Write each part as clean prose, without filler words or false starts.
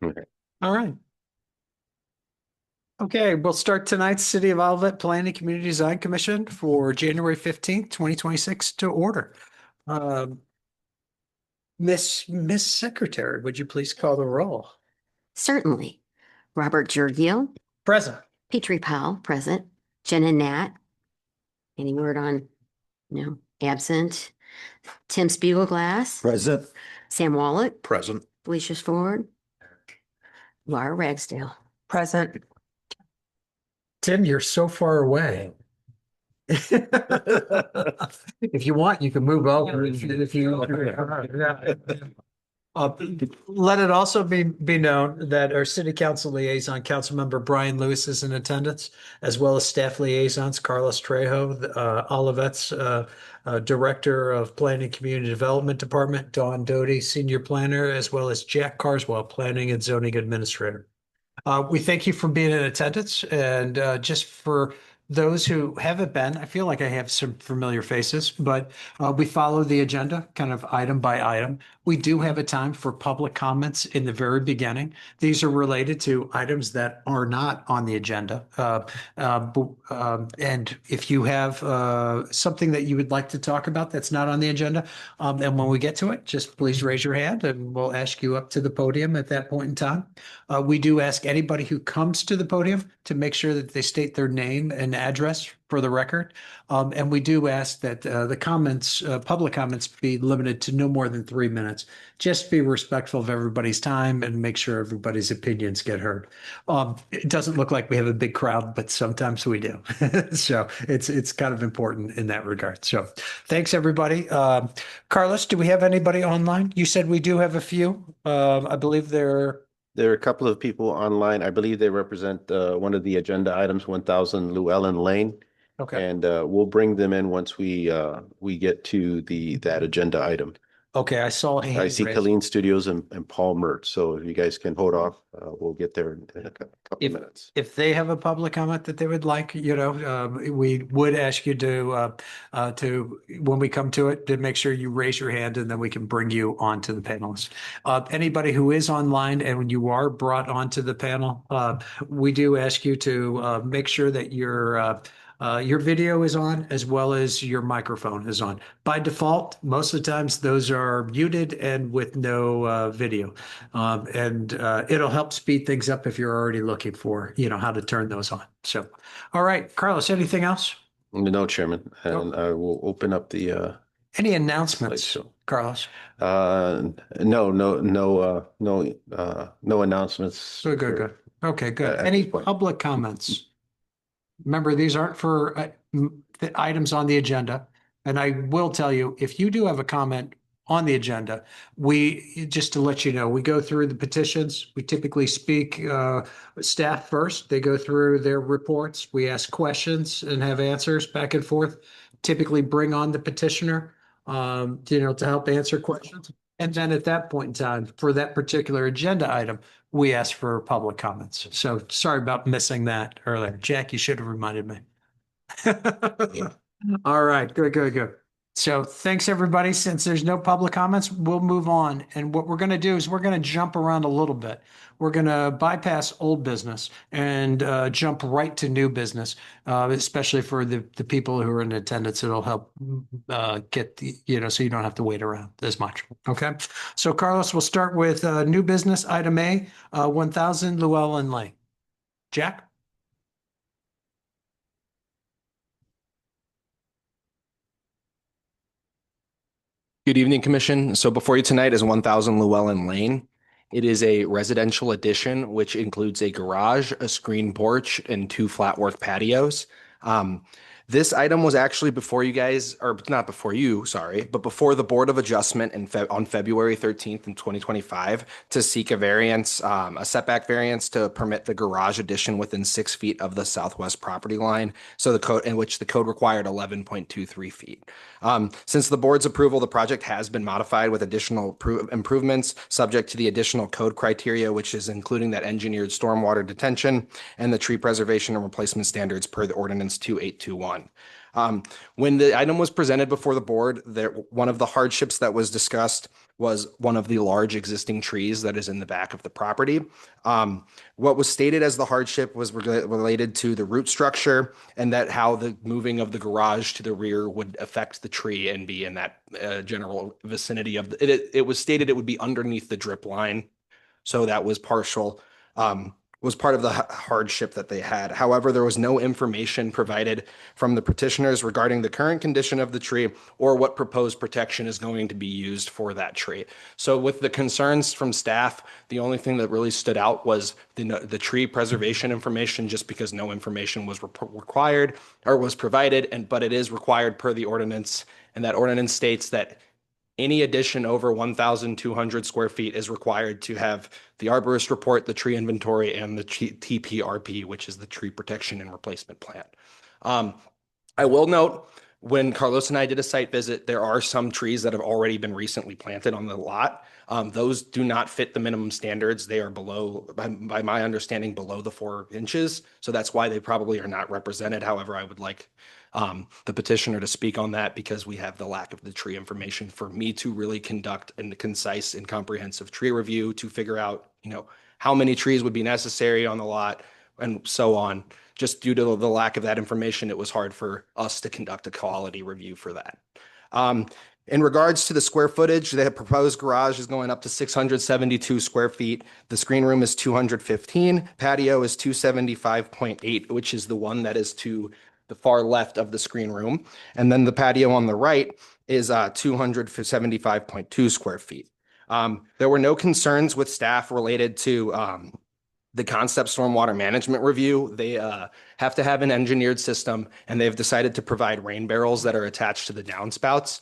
Okay. All right. Okay, we'll start tonight's City of Olivet Planning Community Design Commission for January 15th, 2026 to order. Um, Miss Secretary, would you please call the roll? Certainly. Robert Giorgio, Present. Petrie Powell, present. Jenna Nat, any word on, no, absent. Tim Spiegelglass, Present. Sam Wallach, Present. Felicia's Ford, Laura Ragsdale. Present. Tim, you're so far away. If you want, you can move over if you. Let it also be known that our city council liaison, Councilmember Brian Lewis is in attendance, as well as staff liaisons, Carlos Trejo, Olivet's Director of Planning Community Development Department, Dawn Doty, Senior Planner, as well as Jack Carswell, Planning and Zoning Administrator. We thank you for being in attendance, and just for those who haven't been, I feel like I have some familiar faces, but we follow the agenda kind of item by item. We do have a time for public comments in the very beginning. These are related to items that are not on the agenda. And if you have something that you would like to talk about that's not on the agenda, and when we get to it, just please raise your hand and we'll ask you up to the podium at that point in time. We do ask anybody who comes to the podium to make sure that they state their name and address for the record. And we do ask that the comments, public comments, be limited to no more than 3 minutes. Just be respectful of everybody's time and make sure everybody's opinions get heard. It doesn't look like we have a big crowd, but sometimes we do. So it's kind of important in that regard. So thanks, everybody. Carlos, do we have anybody online? You said we do have a few. I believe There are a couple of people online. I believe they represent one of the agenda items, 1000 Llewellyn Lane. okay. And we'll bring them in once we get to that agenda item. Okay, I saw a I hand see raised. Colleen Studios and Paul Mert. So if you guys can hold off, we'll get there in a couple minutes. If they have a public comment that they would like, we would ask you to, when we come to it, to make sure you raise your hand and then we can bring you onto the panelists. Anybody who is online and when you are brought onto the panel, we do ask you to make sure that your video is on as well as your microphone is on. By default, most of the times those are muted and with no video. And it'll help speed things up if you're already looking for, how to turn those on. So, all right, Carlos, anything else? No, Chairman. And I will open up the Any announcements, slideshow. Carlos? No announcements. Good. Okay, good. At Any this point. public comments? Remember, these aren't for the items on the agenda. And I will tell you, if you do have a comment on the agenda, just to let you know, we go through the petitions. We typically speak staff first. They go through their reports. We ask questions and have answers back and forth. Typically bring on the petitioner, to help answer questions. And then at that point in time, for that particular agenda item, we ask for public comments. So sorry about missing that earlier. Jack, you should have reminded me. All right, good. So thanks, everybody. Since there's no public comments, we'll move on. And what we're going to do is we're going to jump around a little bit. We're going to bypass old business and jump right to new business, especially for the people who are in attendance. It'll help get so you don't have to wait around as much. Okay. So Carlos, we'll start with new business item A, 1000 Llewellyn Lane. Jack? Good evening, Commission. So before you tonight is 1000 Llewellyn Lane. It is a residential addition, which includes a garage, a screen porch, and 2 flatwork patios. This item was actually before you guys, or not before you, sorry, but before the Board of Adjustment on February 13th in 2025 to seek a variance, a setback variance to permit the garage addition within 6 feet of the southwest property line. So the code in which the code required 11.23 feet. Since the board's approval, the project has been modified with additional improvements subject to the additional code criteria, which is including that engineered stormwater detention and the tree preservation and replacement standards per the ordinance 2821. When the item was presented before the board, one of the hardships that was discussed was one of the large existing trees that is in the back of the property. What was stated as the hardship was related to the root structure and that how the moving of the garage to the rear would affect the tree and be in that general vicinity of it was stated it would be underneath the drip line. So that was partial, was part of the hardship that they had. However, there was no information provided from the petitioners regarding the current condition of the tree or what proposed protection is going to be used for that tree. So with the concerns from staff, the only thing that really stood out was the tree preservation information, just because no information was required or was provided, but it is required per the ordinance. And that ordinance states that any addition over 1,200 square feet is required to have the arborist report, the tree inventory, and the TPRP, which is the tree protection and replacement plan. I will note, when Carlos and I did a site visit, there are some trees that have already been recently planted on the lot. Those do not fit the minimum standards. They are below, by my understanding, below the 4 inches. So that's why they probably are not represented. However, I would like the petitioner to speak on that, because we have the lack of the tree information for me to really conduct a concise and comprehensive tree review to figure out, how many trees would be necessary on the lot and so on. Just due to the lack of that information, it was hard for us to conduct a quality review for that. In regards to the square footage, the proposed garage is going up to 672 square feet. The screen room is 215. Patio is 275.8, which is the one that is to the far left of the screen room. And then the patio on the right is 275.2 square feet. There were no concerns with staff related to the concept stormwater management review. They have to have an engineered system, and they've decided to provide rain barrels that are attached to the downspouts.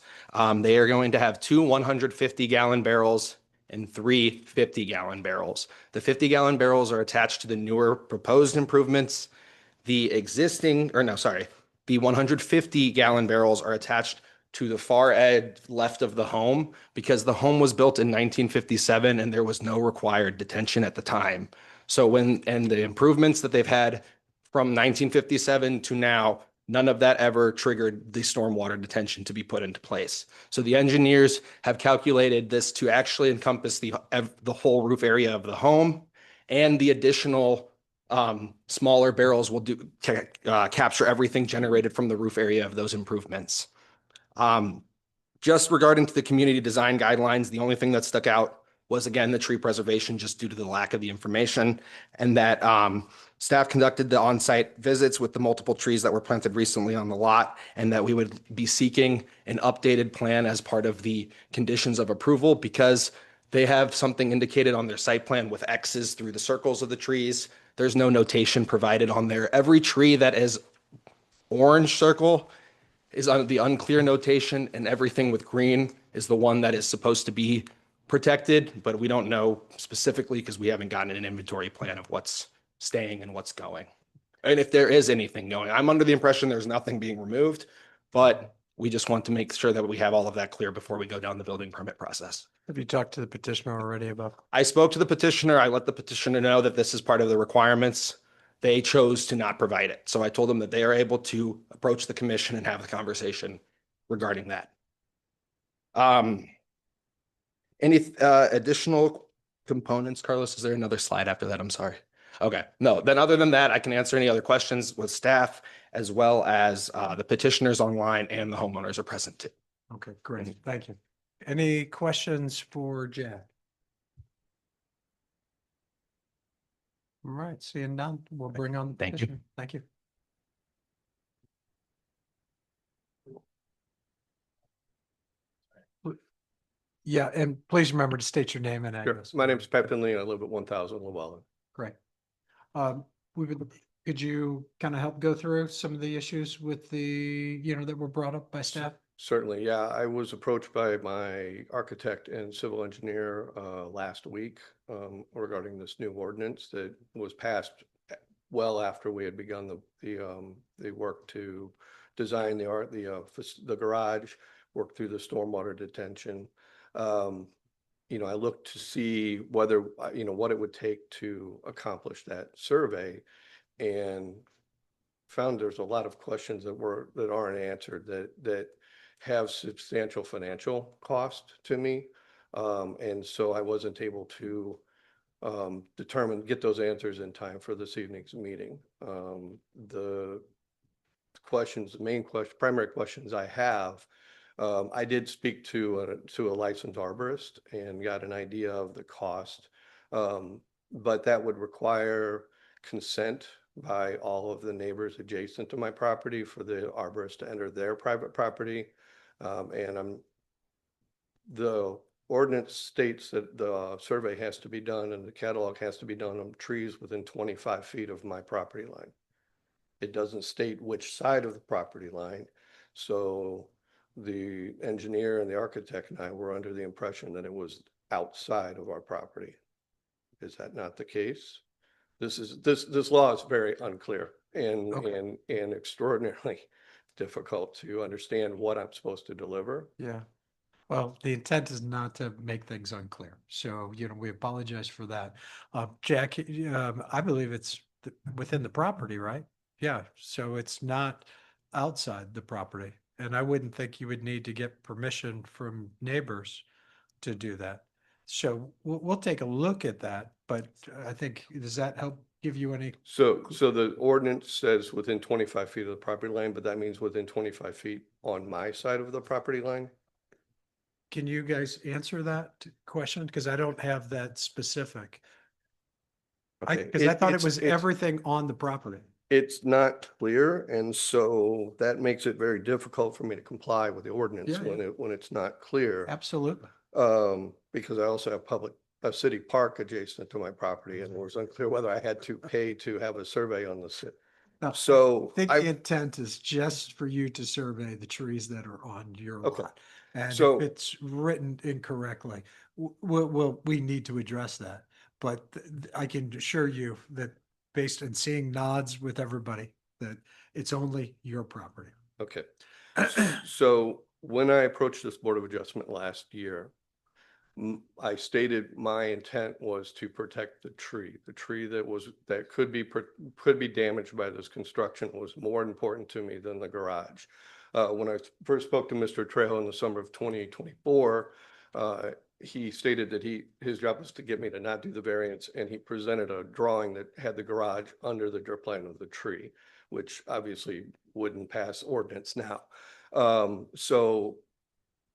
They are going to have 2 150-gallon barrels and 3 50-gallon barrels. The 50-gallon barrels are attached to the newer proposed improvements. The 150-gallon barrels are attached to the far edge left of the home, because the home was built in 1957 and there was no required detention at the time. So and the improvements that they've had from 1957 to now, none of that ever triggered the stormwater detention to be put into place. So the engineers have calculated this to actually encompass the whole roof area of the home, and the additional smaller barrels will capture everything generated from the roof area of those improvements. Just regarding to the community design guidelines, the only thing that stuck out was, again, the tree preservation, just due to the lack of the information, and that staff conducted the on-site visits with the multiple trees that were planted recently on the lot, and that we would be seeking an updated plan as part of the conditions of approval, because they have something indicated on their site plan with X's through the circles of the trees. There's no notation provided on there. Every tree that is orange circle is on the unclear notation, and everything with green is the one that is supposed to be protected, but we don't know specifically because we haven't gotten an inventory plan of what's staying and what's going. And if there is anything going, I'm under the impression there's nothing being removed, but we just want to make sure that we have all of that clear before we go down the building permit process. Have you talked to the petitioner already about? I spoke to the petitioner. I let the petitioner know that this is part of the requirements. They chose to not provide it. So I told them that they are able to approach the commission and have the conversation regarding that. Any additional components, Carlos? Is there another slide after that? I'm sorry. Okay, no, then other than that, I can answer any other questions with staff, as well as the petitioners online and the homeowners are present too. Okay, great. Thank you. Any questions for Jack? All right, seeing none, we'll bring on the Thank you. petitioner. Thank you. Yeah, and please remember to state your name and Sure. address. My name is Pep Finley and I live at 1000 Llewellyn. Great. Could you kind of help go through some of the issues with that were brought up by staff? Certainly, yeah. I was approached by my architect and civil engineer last week regarding this new ordinance that was passed well after we had begun the work to design the garage, work through the stormwater detention. I looked to see whether, what it would take to accomplish that survey, and found there's a lot of questions that aren't answered that have substantial financial cost to me. And so I wasn't able to get those answers in time for this evening's meeting. The primary questions I have, I did speak to a licensed arborist and got an idea of the cost. But that would require consent by all of the neighbors adjacent to my property for the arborist to enter their private property. And the ordinance states that the survey has to be done and the catalog has to be done on trees within 25 feet of my property line. It doesn't state which side of the property line. So the engineer and the architect and I were under the impression that it was outside of our property. Is that not the case? This law is very unclear and Okay. and extraordinarily difficult to understand what I'm supposed to deliver. Yeah. Well, the intent is not to make things unclear. So, we apologize for that. Jack, I believe it's within the property, right? Yeah. So it's not outside the property. And I wouldn't think you would need to get permission from neighbors to do that. So we'll take a look at that, but I think, does that help give you any? So the ordinance says within 25 feet of the property line, but that means within 25 feet on my side of the property line? Can you guys answer that question? Because I don't have that specific. Okay, Because I thought it it's- was it's- everything on the property. It's not clear, and so that makes it very difficult for me to comply with the ordinance Yeah, yeah. when it's not clear. Absolutely. Because I also have a city park adjacent to my property, and it was unclear whether I had to pay to have a survey on the city. No, So I think I- the intent is just for you to survey the trees that are on your Okay. lot. And So- if it's written incorrectly, we need to address that. But I can assure you that based on seeing nods with everybody, that it's only your property. Okay. So when I approached this Board of Adjustment last year, I stated my intent was to protect the tree that could be damaged by this construction was more important to me than the garage. When I first spoke to Mr. Trejo in the summer of 2024, he stated that his job was to get me to not do the variance, and he presented a drawing that had the garage under the drip line of the tree, which obviously wouldn't pass ordinance now. So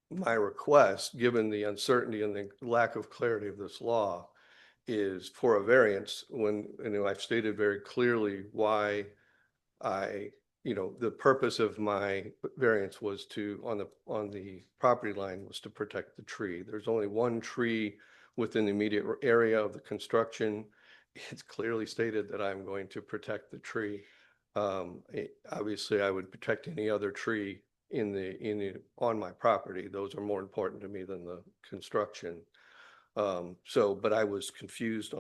my request, given the uncertainty and the lack of clarity of this law, is for a variance when, I've stated very clearly why the purpose of my variance was on the property line was to protect the tree. There's only one tree within the immediate area of the construction. It's clearly stated that I'm going to protect the tree. Obviously, I would protect any other tree on my property. Those are more important to me than the construction. But I was confused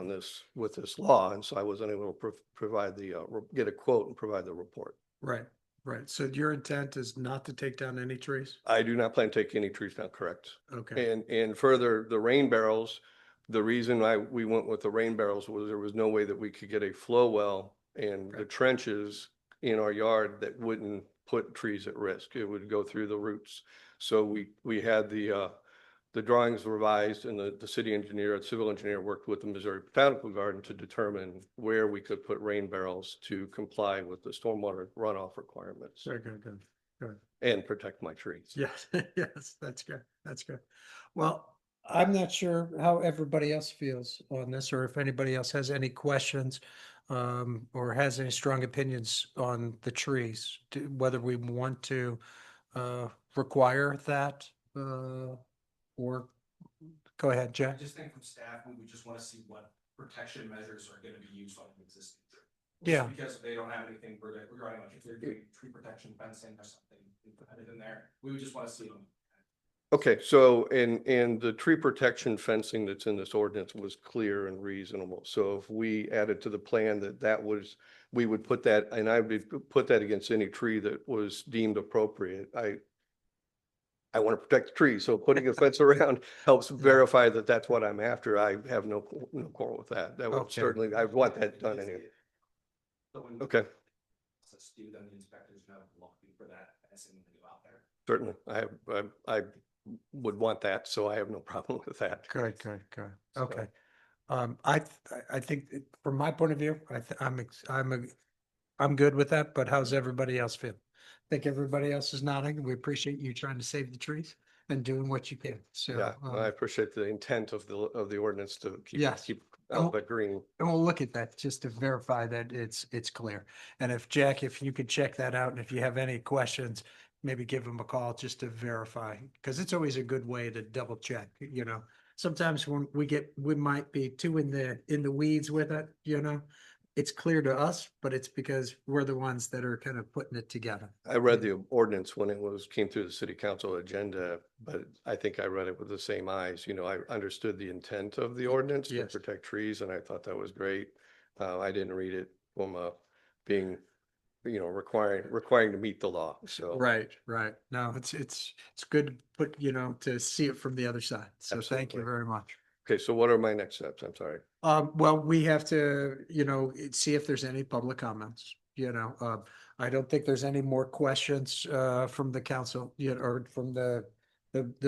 with this law, and so I wasn't able to get a quote and provide the report. Right, right. So your intent is not to take down any trees? I do not plan to take any trees down, correct? Okay, And further, the rain barrels, the reason we went with the rain barrels was there was no way that we could get a flow well and the Right. trenches in our yard that wouldn't put trees at risk. It would go through the roots. So we had the drawings revised, and the civil engineer worked with the Missouri Botanical Garden to determine where we could put rain barrels to comply with the stormwater runoff requirements very good, good. and protect my trees. Yes, yes, that's good. That's good. Well, I'm not sure how everybody else feels on this, or if anybody else has any questions, or has any strong opinions on the trees, whether we want to, require that, or go ahead, I Jack. just think from staff, we would just want to see what protection measures are going to be used on an existing tree. Yeah. Because they don't have anything regarding, like, if they're doing tree protection fencing or something, we put it in there. We would just want to see them. Okay, so and the tree protection fencing that's in this ordinance was clear and reasonable. So if we added to the plan we would put that, and I would put that against any tree that was deemed appropriate. I want to protect the trees, so putting a fence around helps verify that that's what I'm after. I have no quarrel with that. That would Okay. certainly, I want that done anyway. Okay, Do then the inspectors know looking for that fencing when they go out there. certainly. I would want that, so I have no problem with that. Good, good, good. So- Okay. I think from my point of view, I'm good with that, but how's everybody else feel? Think everybody else is nodding. We appreciate you trying to save the trees and doing what you can. So, Yeah, I appreciate the intent of the ordinance to Yes. keep Oh. out the green. and we'll look at that just to verify that it's clear. And if Jack, if you could check that out, and if you have any questions, maybe give him a call just to verify, because it's always a good way to double check, you know. Sometimes when we might be too in the weeds with it, you know. It's clear to us, but it's because we're the ones that are kind of putting it together. I read the ordinance when it came through the city council agenda, but I think I read it with the same eyes. You know, I understood the intent of the ordinance to Yes. protect trees, and I thought that was great. I didn't read it from being, you know, requiring to meet the law, so. Right, right. No, it's good to put, you know, to see it from the other side. So thank you Absolutely. very much. Okay, so what are my next steps? I'm sorry. Well, we have to, you know, see if there's any public comments, you know. I don't think there's any more questions from the council, you know, or from the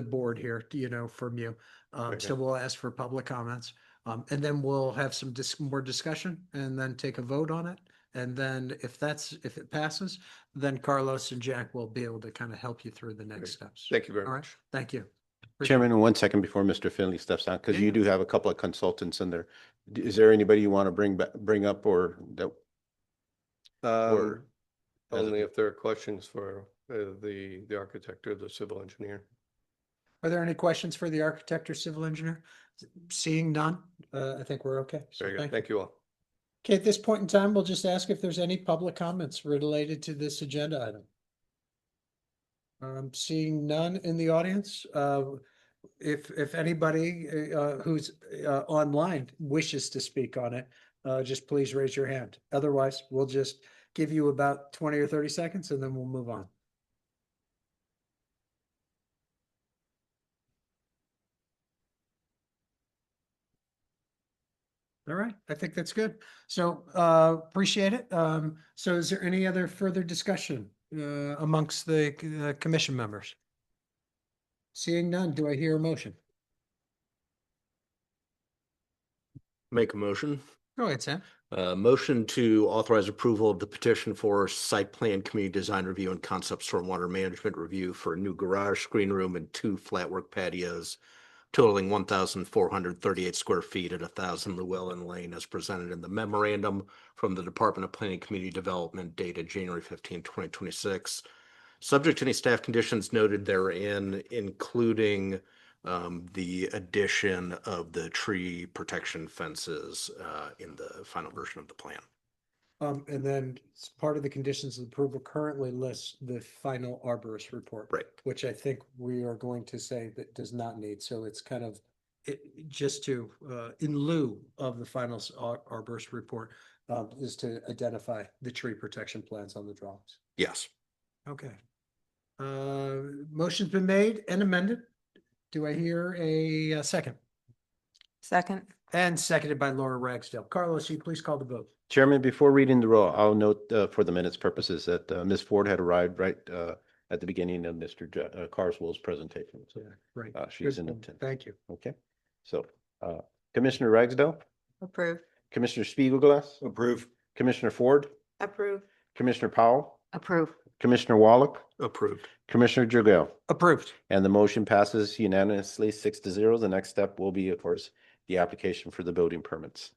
board here, you know, from you. So Okay. we'll ask for public comments. And then we'll have some more discussion and then take a vote on it. And then if it passes, then Carlos and Jack will be able to kind of help you through the next Great. steps. Thank you very All right, much. thank you. Appreciate it. Chairman, 1 second before Mr. Finley steps down, because Yeah, you yeah. do have a couple of consultants in there. Is there anybody you want to bring up or that? Or as Only a- if there are questions for the architect or the civil engineer. Are there any questions for the architect or civil engineer? Seeing none, I think we're okay. So Very good. thank you. Thank you all. Okay, at this point in time, we'll just ask if there's any public comments related to this agenda item. Seeing none in the audience, if anybody who's online wishes to speak on it, just please raise your hand. Otherwise, we'll just give you about 20 or 30 seconds and then we'll move on. All right, I think that's good. So appreciate it. So is there any other further discussion amongst the commission members? Seeing none, do I hear a motion? Make a motion. Go ahead, Sam. Motion to authorize approval of the petition for site plan community design review and concept stormwater management review for a new garage, screen room, and 2 flatwork patios totaling 1,438 square feet at 1,000 Llewellyn Lane as presented in the memorandum from the Department of Planning and Community Development dated January 15, 2026. Subject to any staff conditions noted therein, including the addition of the tree protection fences in the final version of the plan. And then part of the conditions of approval currently lists the final arborist report. Right. Which I think we are going to say that does not need, so it's kind of just to, in lieu of the final arborist report, is to identify the tree protection plans on the drawings. Yes. Okay. Motion's been made and amended. Do I hear a second? Second. And seconded by Laura Ragsdale. Carlos, you please call the vote. Chairman, before reading the roll, I'll note for the minutes purposes that Ms. Ford had arrived right at the beginning of Mr. Carswell's presentation. So Right. she's Good in point. attendance. Thank you. Okay. So Commissioner Ragsdale, Approve. Commissioner Spiegelglass, Approve. Commissioner Ford, Approve. Commissioner Powell, Approve. Commissioner Wallach, Approved. Commissioner Jagel. Approved. And the motion passes unanimously 6-0. The next step will be, of course, the application for the building permits.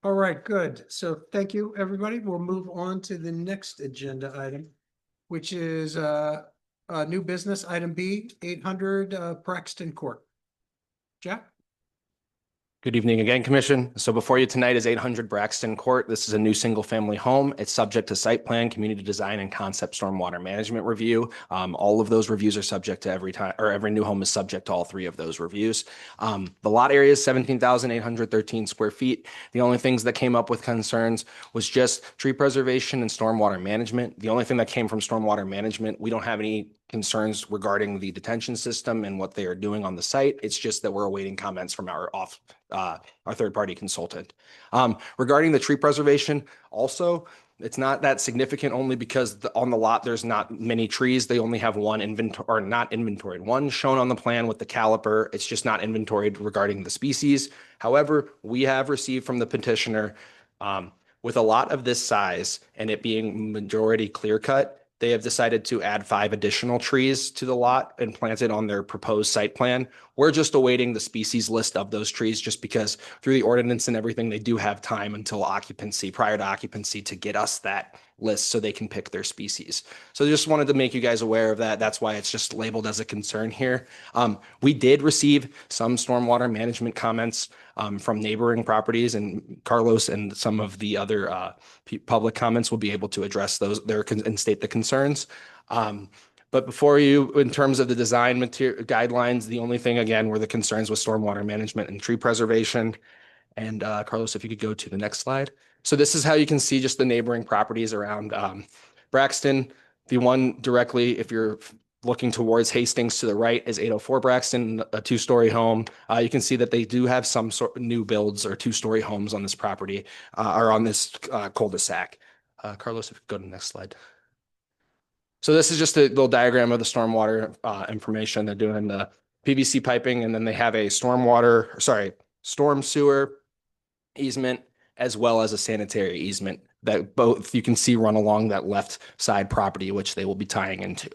All right, good. So thank you, everybody. We'll move on to the next agenda item, which is new business, item B, 800 Braxton Court. Jack? Good evening again, Commission. So before you tonight is 800 Braxton Court. This is a new single-family home. It's subject to site plan, community design, and concept stormwater management review. All of those reviews are subject to every new home is subject to all 3 of those reviews. The lot area is 17,813 square feet. The only things that came up with concerns was just tree preservation and stormwater management. The only thing that came from stormwater management, we don't have any concerns regarding the detention system and what they are doing on the site. It's just that we're awaiting comments from our third-party consultant. Regarding the tree preservation, also, It's not that significant only because on the lot, there's not many trees. They only have one inventory, or not inventoried, one shown on the plan with the caliper. It's just not inventoried regarding the species. However, we have received from the petitioner, with a lot of this size and it being majority clear cut, they have decided to add 5 additional trees to the lot and plant it on their proposed site plan. We're just awaiting the species list of those trees just because through the ordinance and everything, they do have time until occupancy, prior to occupancy, to get us that list so they can pick their species. So just wanted to make you guys aware of that. That's why it's just labeled as a concern here. We did receive some stormwater management comments from neighboring properties, and Carlos and some of the other public comments will be able to address those and state the concerns. But before you, in terms of the design material guidelines, the only thing again were the concerns with stormwater management and tree preservation. And Carlos, if you could go to the next slide. So this is how you can see just the neighboring properties around Braxton. The one directly, if you're looking towards Hastings to the right, is 804 Braxton, a 2-story home. You can see that they do have some sort of new builds or 2-story homes on this property or on this cul-de-sac. Carlos, if you could go to the next slide. So this is just a little diagram of the stormwater information. They're doing the PVC piping, and then they have a storm sewer easement as well as a sanitary easement that both you can see run along that left side property, which they will be tying into.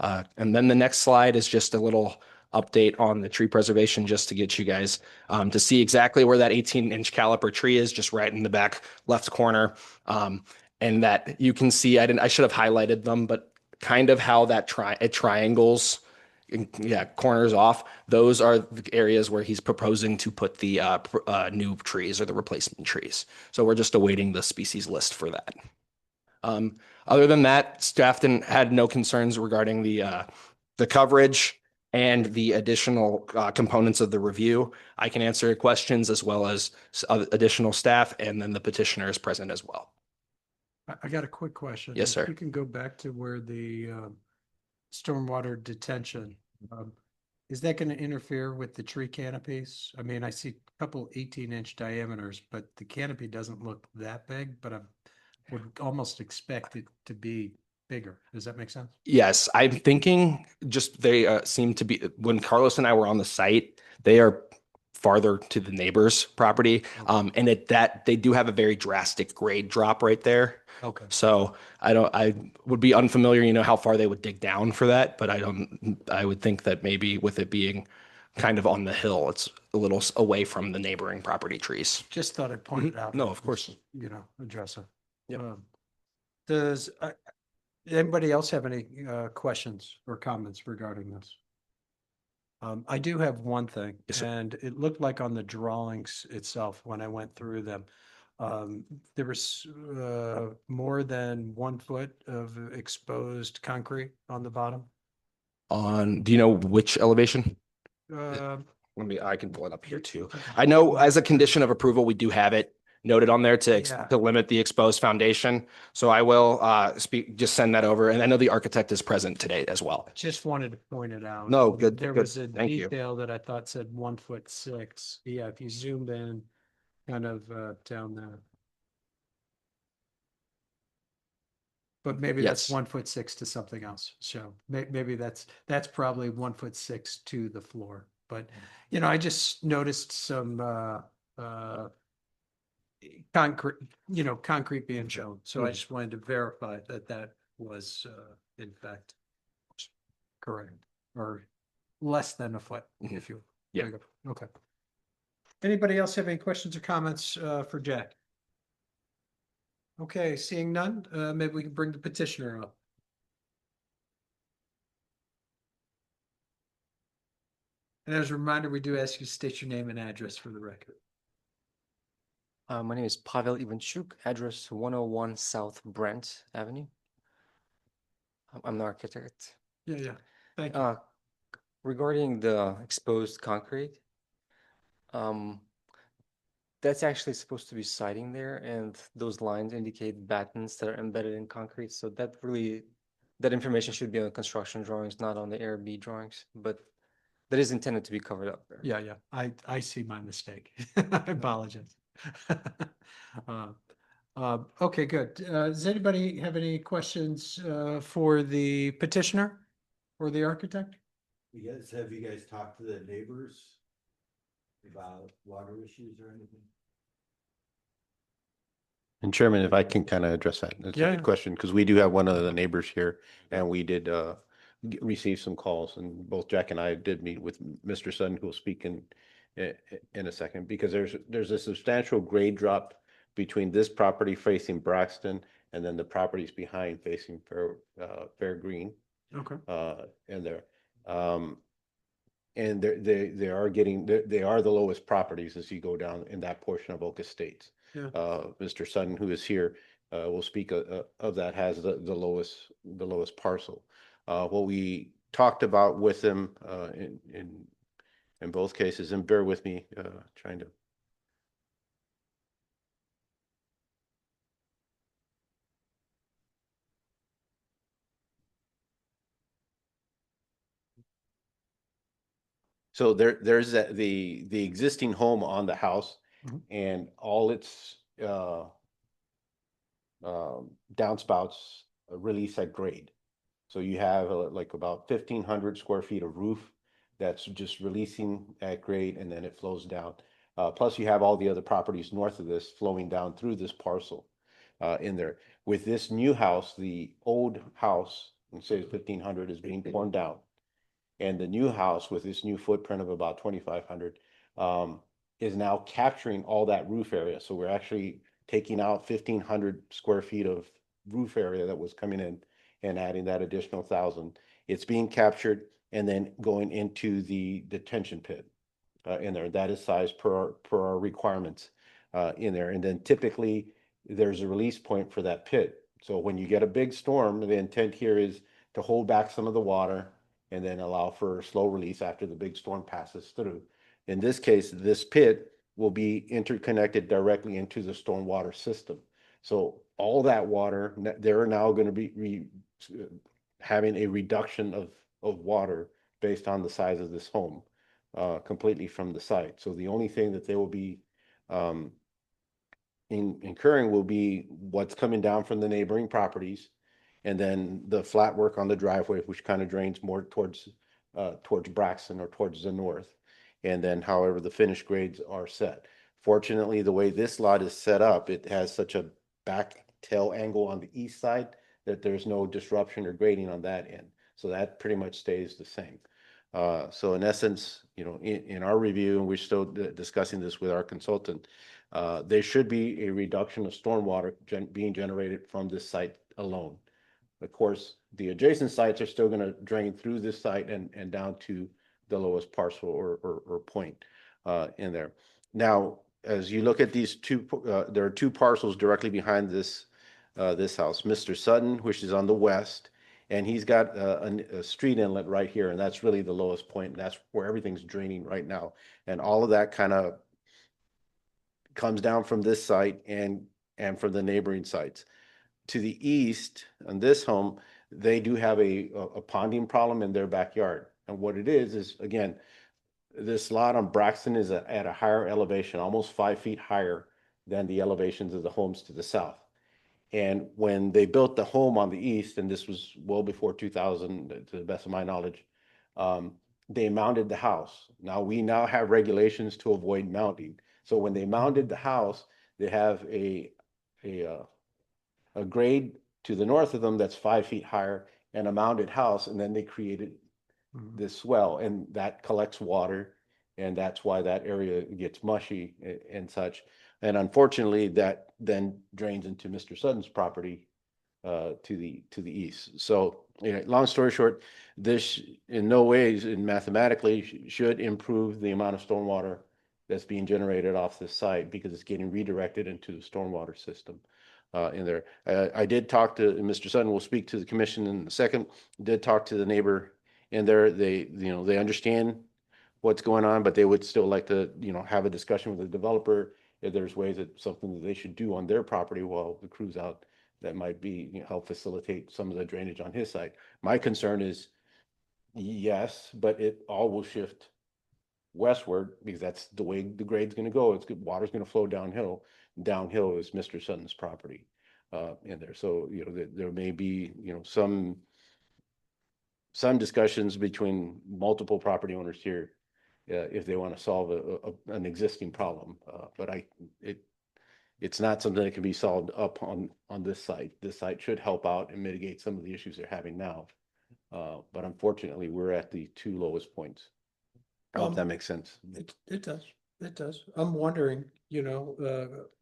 And then the next slide is just a little update on the tree preservation, just to get you guys to see exactly where that 18-inch caliper tree is, just right in the back left corner. And that you can see, I should have highlighted them, but kind of how that it triangles, corners off. Those are the areas where he's proposing to put the new trees or the replacement trees. So we're just awaiting the species list for that. Other than that, staff had no concerns regarding the coverage and the additional components of the review. I can answer questions as well as additional staff, and then the petitioner is present as well. I got a quick question. Yes, sir. If you can go back to where the stormwater detention, is that going to interfere with the tree canopies? I mean, I see a couple 18-inch diameters, but the canopy doesn't look that big, but I would almost expect it to be bigger. Does that make sense? Yes, I'm thinking just they seem to be, when Carlos and I were on the site, they are farther to the neighbor's property. And they do have a very drastic grade drop right there. Okay. So I would be unfamiliar, how far they would dig down for that, but I would think that maybe with it being kind of on the hill, it's a little away from the neighboring property trees. Just thought I'd point it out. No, of course. Address it. Yep. Does anybody else have any questions or comments regarding this? I do have one thing, Yes, sir. and it looked like on the drawings itself, when I went through them, there was more than 1 foot of exposed concrete on the bottom. Do you know which elevation? I can pull it up here too. I know as a condition of approval, we do have it noted on there to limit the exposed foundation. So I will just send that over. And I know the architect is present today as well. Just wanted to point it out. No, good, There good. was a Thank you. detail that I thought said 1'6". Yeah, if you zoomed in kind of down there. But maybe that's Yes. 1'6" to something else. So maybe that's probably 1'6" to the floor. But, I just noticed some concrete being shown. So I just wanted to verify that was in fact correct, or less than a foot, if you. Yeah. There you go. Okay. Anybody else have any questions or comments for Jack? Okay, seeing none, maybe we can bring the petitioner up. And as a reminder, we do ask you to state your name and address for the record. My name is Pavel Ivanchuk, address 101 South Brent Avenue. I'm an architect. Yeah. Thank you. Regarding the exposed concrete, that's actually supposed to be siding there, and those lines indicate battens that are embedded in concrete. So that information should be on the construction drawings, not on the ARB drawings, but that is intended to be covered up there. Yeah. I see my mistake. I apologize. Okay, good. Does anybody have any questions for the petitioner or the architect? Have you guys talked to the neighbors about water issues or anything? And Chairman, if I can kind of address that, that's a Yeah. good question, because we do have one of the neighbors here, and we did receive some calls, and both Jack and I did meet with Mr. Sutton, who will speak in a second, because there's a substantial grade drop between this property facing Braxton and then the properties behind facing Fair Green Okay. in there. And they are they are the lowest properties as you go down in that portion of Oak Estates. Yeah. Mr. Sutton, who is here, will speak of that, has the lowest parcel. What we talked about with him in both cases, and bear with me, trying to. So there's the existing home on the house, Mhm. and all its downspouts release at grade. So you have like about 1,500 square feet of roof that's just releasing at grade, and then it flows down. Plus you have all the other properties north of this flowing down through this parcel in there. With this new house, the old house, and say 1,500, is being torn down. And the new house with this new footprint of about 2,500 is now capturing all that roof area. So we're actually taking out 1,500 square feet of roof area that was coming in and adding that additional 1,000. It's being captured and then going into the detention pit in there. That is sized per our requirements in there. And then typically there's a release point for that pit. So when you get a big storm, the intent here is to hold back some of the water and then allow for slow release after the big storm passes through. In this case, this pit will be interconnected directly into the stormwater system. So all that water, they're now going to be having a reduction of water based on the size of this home completely from the site. So the only thing that they will be incurring will be what's coming down from the neighboring properties, and then the flat work on the driveway, which kind of drains more towards Braxton or towards the north. And then however the finished grades are set. Fortunately, the way this lot is set up, it has such a back tail angle on the east side that there's no disruption or grading on that end. So that pretty much stays the same. So in essence, in our review, and we're still discussing this with our consultant, there should be a reduction of stormwater being generated from this site alone. Of course, the adjacent sites are still going to drain through this site and down to the lowest parcel or point in there. Now, as you look at these two, there are two parcels directly behind this house. Mr. Sutton, which is on the west, and he's got a street inlet right here, and that's really the lowest point. And that's where everything's draining right now, and all of that kind of comes down from this site and from the neighboring sites. To the east, on this home, they do have a ponding problem in their backyard. And what it is again, this lot on Braxton is at a higher elevation, almost 5 feet higher than the elevations of the homes to the south. And when they built the home on the east, and this was well before 2000, to the best of my knowledge, they mounted the house. Now we have regulations to avoid mounting. So when they mounted the house, they have a grade to the north of them that's 5 feet higher and a mounted house, and then they created this swell, and that collects water, and that's why that area gets mushy and such. And unfortunately, that then drains into Mr. Sutton's property to the east. So, long story short, this in no ways and mathematically should improve the amount of stormwater that's being generated off this site, because it's getting redirected into the stormwater system in there. I did talk to Mr. Sutton. Will speak to the commission in a second. Did talk to the neighbor in there. They understand what's going on, but they would still like to have a discussion with the developer if there's ways that something that they should do on their property while the crew's out that might be help facilitate some of the drainage on his side. My concern is yes, but it all will shift westward, because that's the way the grade's gonna go. Water's gonna flow downhill. Downhill is Mr. Sutton's property in there. So, there may be, some discussions between multiple property owners here if they want to solve an existing problem. But it's not something that can be solved up on this site. This site should help out and mitigate some of the issues they're having now. But unfortunately, we're at the two lowest points. If that makes sense. It does. It does. I'm wondering,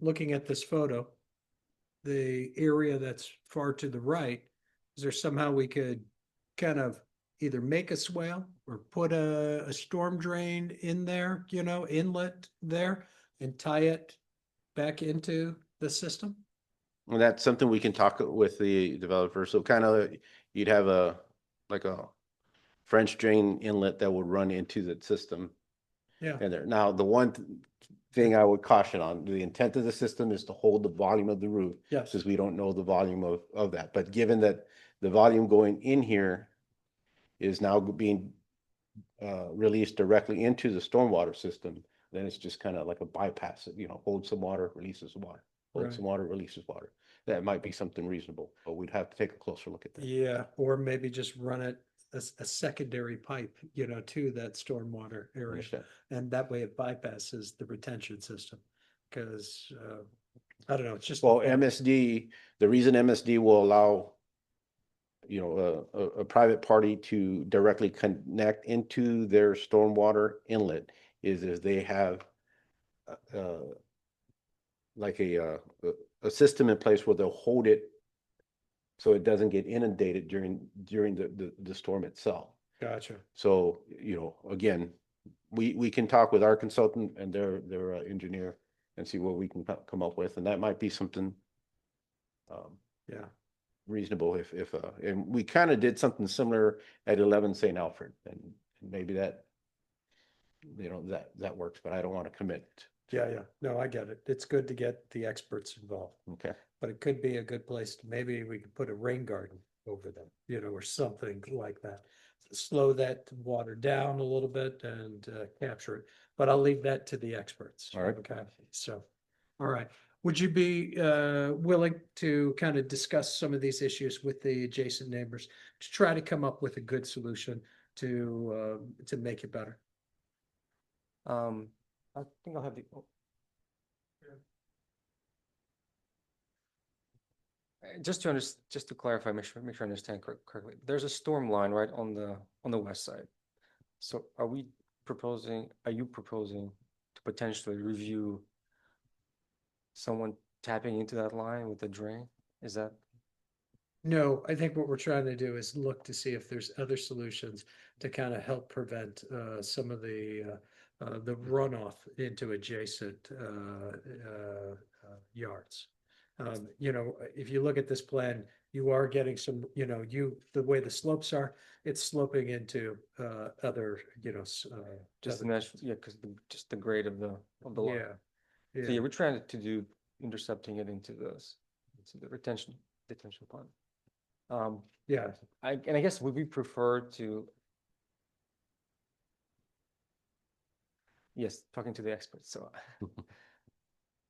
looking at this photo, the area that's far to the right, is there somehow we could kind of either make a swale or put a storm drain in there, inlet there and tie it back into the system? And that's something we can talk with the developer. So kind of you'd have like a French drain inlet that would run into the system. Yeah. And there. Now, the one thing I would caution on, the intent of the system is to hold the volume of the roof. Yes. Since we don't know the volume of that. But given that the volume going in here is now being released directly into the stormwater system, then it's just kind of like a bypass, hold some water, releases water, hold Right. some water, releases water. That might be something reasonable, but we'd have to take a closer look at that. Yeah, or maybe just run it a secondary pipe, to that stormwater area. Understand? And that way it bypasses the retention system. Cause, I don't know, it's just. Well, MSD, the reason MSD will allow, a private party to directly connect into their stormwater inlet is they have like a system in place where they'll hold it so it doesn't get inundated during the storm itself. Gotcha. So, again, we can talk with our consultant and their engineer and see what we can come up with, and that might be something Yeah. reasonable if and we kind of did something similar at 11 St. Alfred, and maybe that that works, but I don't want to commit. Yeah, yeah. No, I get it. It's good to get the experts involved, Okay. but it could be a good place to, maybe we could put a rain garden over them, or something like that. Slow that water down a little bit and capture it, but I'll leave that to the experts. All right. Okay, so, all right. Would you be willing to kind of discuss some of these issues with the adjacent neighbors to try to come up with a good solution to make it better? I think I'll have the. Just to clarify, make sure I understand correctly. There's a storm line right on the west side. So are you proposing to potentially review someone tapping into that line with a drain? Is that? No, I think what we're trying to do is look to see if there's other solutions to kind of help prevent some of the runoff into adjacent yards. If you look at this plan, you are getting some, the way the slopes are, it's sloping into other, Just other- the natural, yeah, because just the grade of the line. Yeah. So yeah, we're trying to do intercepting it into the detention pond. Yeah. I guess would we prefer to? Yes, talking to the experts.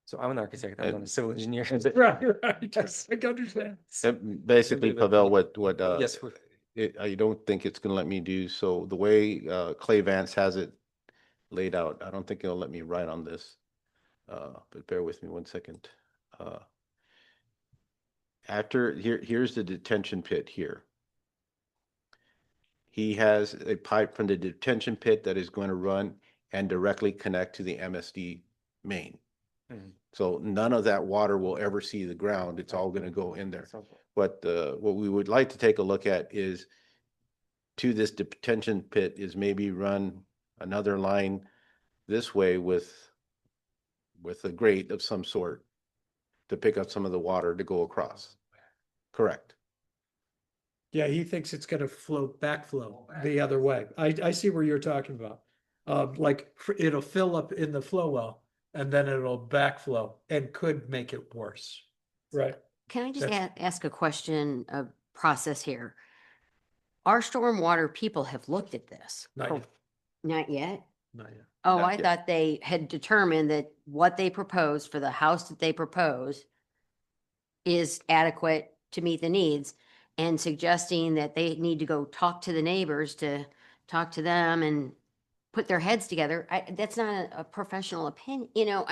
So I'm an architect. I'm not a civil engineer. Right. Yes, I can understand. Basically, Pavel, what Yes. I don't think it's going to let me do. So the way Clay Vance has it laid out, I don't think it'll let me write on this. But bear with me one second. Here's the detention pit here. He has a pipe from the detention pit that is going to run and directly connect to the MSD main. Mhm. So none of that water will ever see the ground. It's all going to go in there. But what we would like to take a look at is to this detention pit is maybe run another line this way with a grate of some sort to pick up some of the water to go across. Correct. Yeah, he thinks it's gonna backflow the other way. I see where you're talking about. It'll fill up in the flow well and then it'll backflow and could make it worse. Right. Can I just That's- ask a question of process here? Our stormwater people have looked at this. Not yet. Not yet? Not yet. Oh, Not I yet. thought they had determined that what they proposed for the house that they propose is adequate to meet the needs, and suggesting that they need to go talk to the neighbors to talk to them and put their heads together. That's not a professional opinion,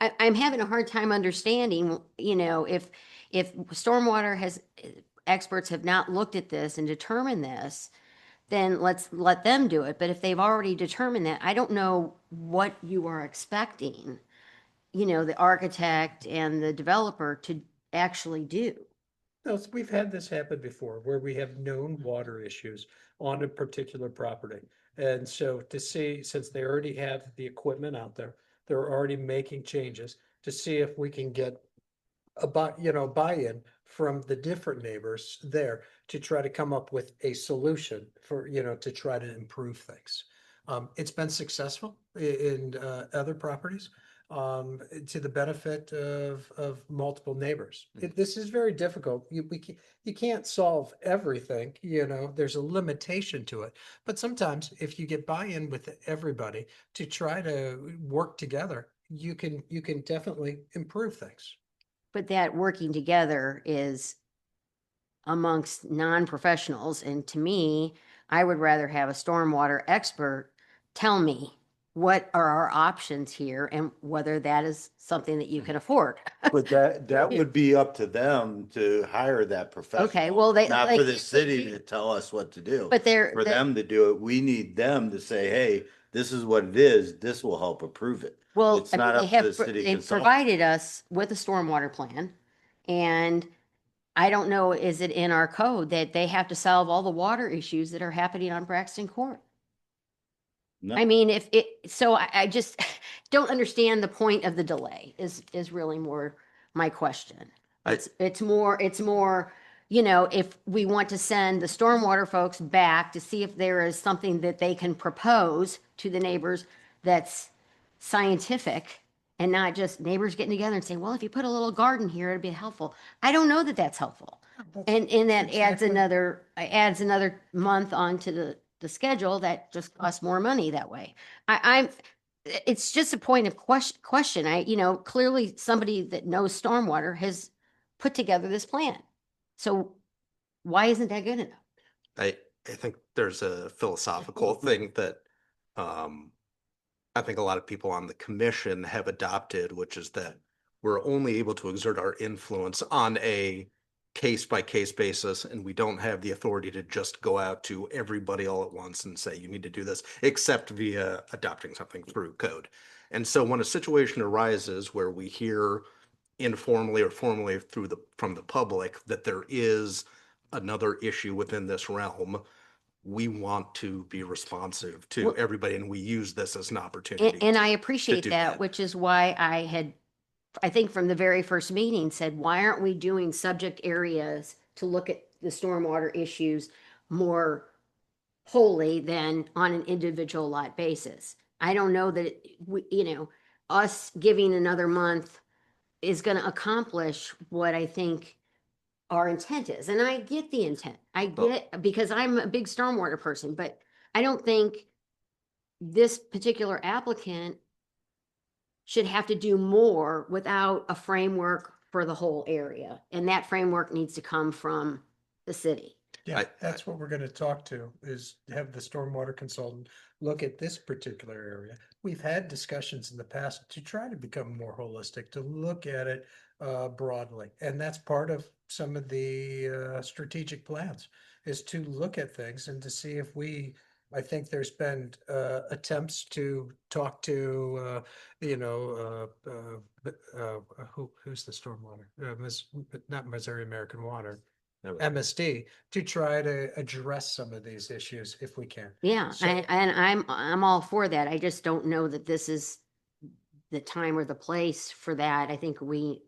I'm having a hard time understanding, if stormwater experts have not looked at this and determined this, then let's let them do it. But if they've already determined that, I don't know what you are expecting, the architect and the developer to actually do. No, we've had this happen before where we have known water issues on a particular property. And so to see, since they already have the equipment out there, they're already making changes to see if we can get buy-in from the different neighbors there to try to come up with a solution for, to try to improve things. It's been successful in other properties to the benefit of multiple neighbors. This is very difficult. You can't solve everything, there's a limitation to it. But sometimes if you get buy-in with everybody to try to work together, you can definitely improve things. But that working together is amongst non-professionals. And to me, I would rather have a stormwater expert tell me what are our options here and whether that is something that you can afford. But that would be up to them to hire that professional. Okay, well, they Not like, for the city to tell us what to do. but they're, For them to do it, we need them to say, hey, this is what it is. This will help approve it. well, It's I mean, not they up to have, the city they've consultant. provided us with a stormwater plan. And I don't know, is it in our code that they have to solve all the water issues that are happening on Braxton Court? No. I mean, so I just don't understand the point of the delay is really more my question. It's more, if we want to send the stormwater folks back to see if there is something that they can propose to the neighbors that's scientific and not just neighbors getting together and saying, well, if you put a little garden here, it'd be helpful. I don't know that that's helpful. And that adds another month onto the schedule that just costs more money that way. It's just a point of question. Clearly somebody that knows stormwater has put together this plan. So why isn't that good enough? I think there's a philosophical thing that I think a lot of people on the commission have adopted, which is that we're only able to exert our influence on a case by case basis, and we don't have the authority to just go out to everybody all at once and say, you need to do this, except via adopting something through code. And so when a situation arises where we hear informally or formally from the public that there is another issue within this realm, we want to be responsive to Well, everybody, and we use this as an opportunity. And I to appreciate do that, which is why I think from the very first meeting said, why aren't we doing subject areas to look at the stormwater issues more wholly than on an individual lot basis? I don't know that us giving another month is going to accomplish what I think our intent is. And I get the intent. Because I'm a big stormwater person, but I don't think this particular applicant should have to do more without a framework for the whole area. And that framework needs to come from the city. Yeah, that's what we're gonna talk to, is have the stormwater consultant look at this particular area. We've had discussions in the past to try to become more holistic, to look at it broadly. And that's part of some of the strategic plans, is to look at things and to see if I think there's been attempts to talk to, who's the stormwater? Not Missouri American Water. MSD, to try to address some of these issues if we can. Yeah, So- and I'm all for that. I just don't know that this is the time or the place for that. I think we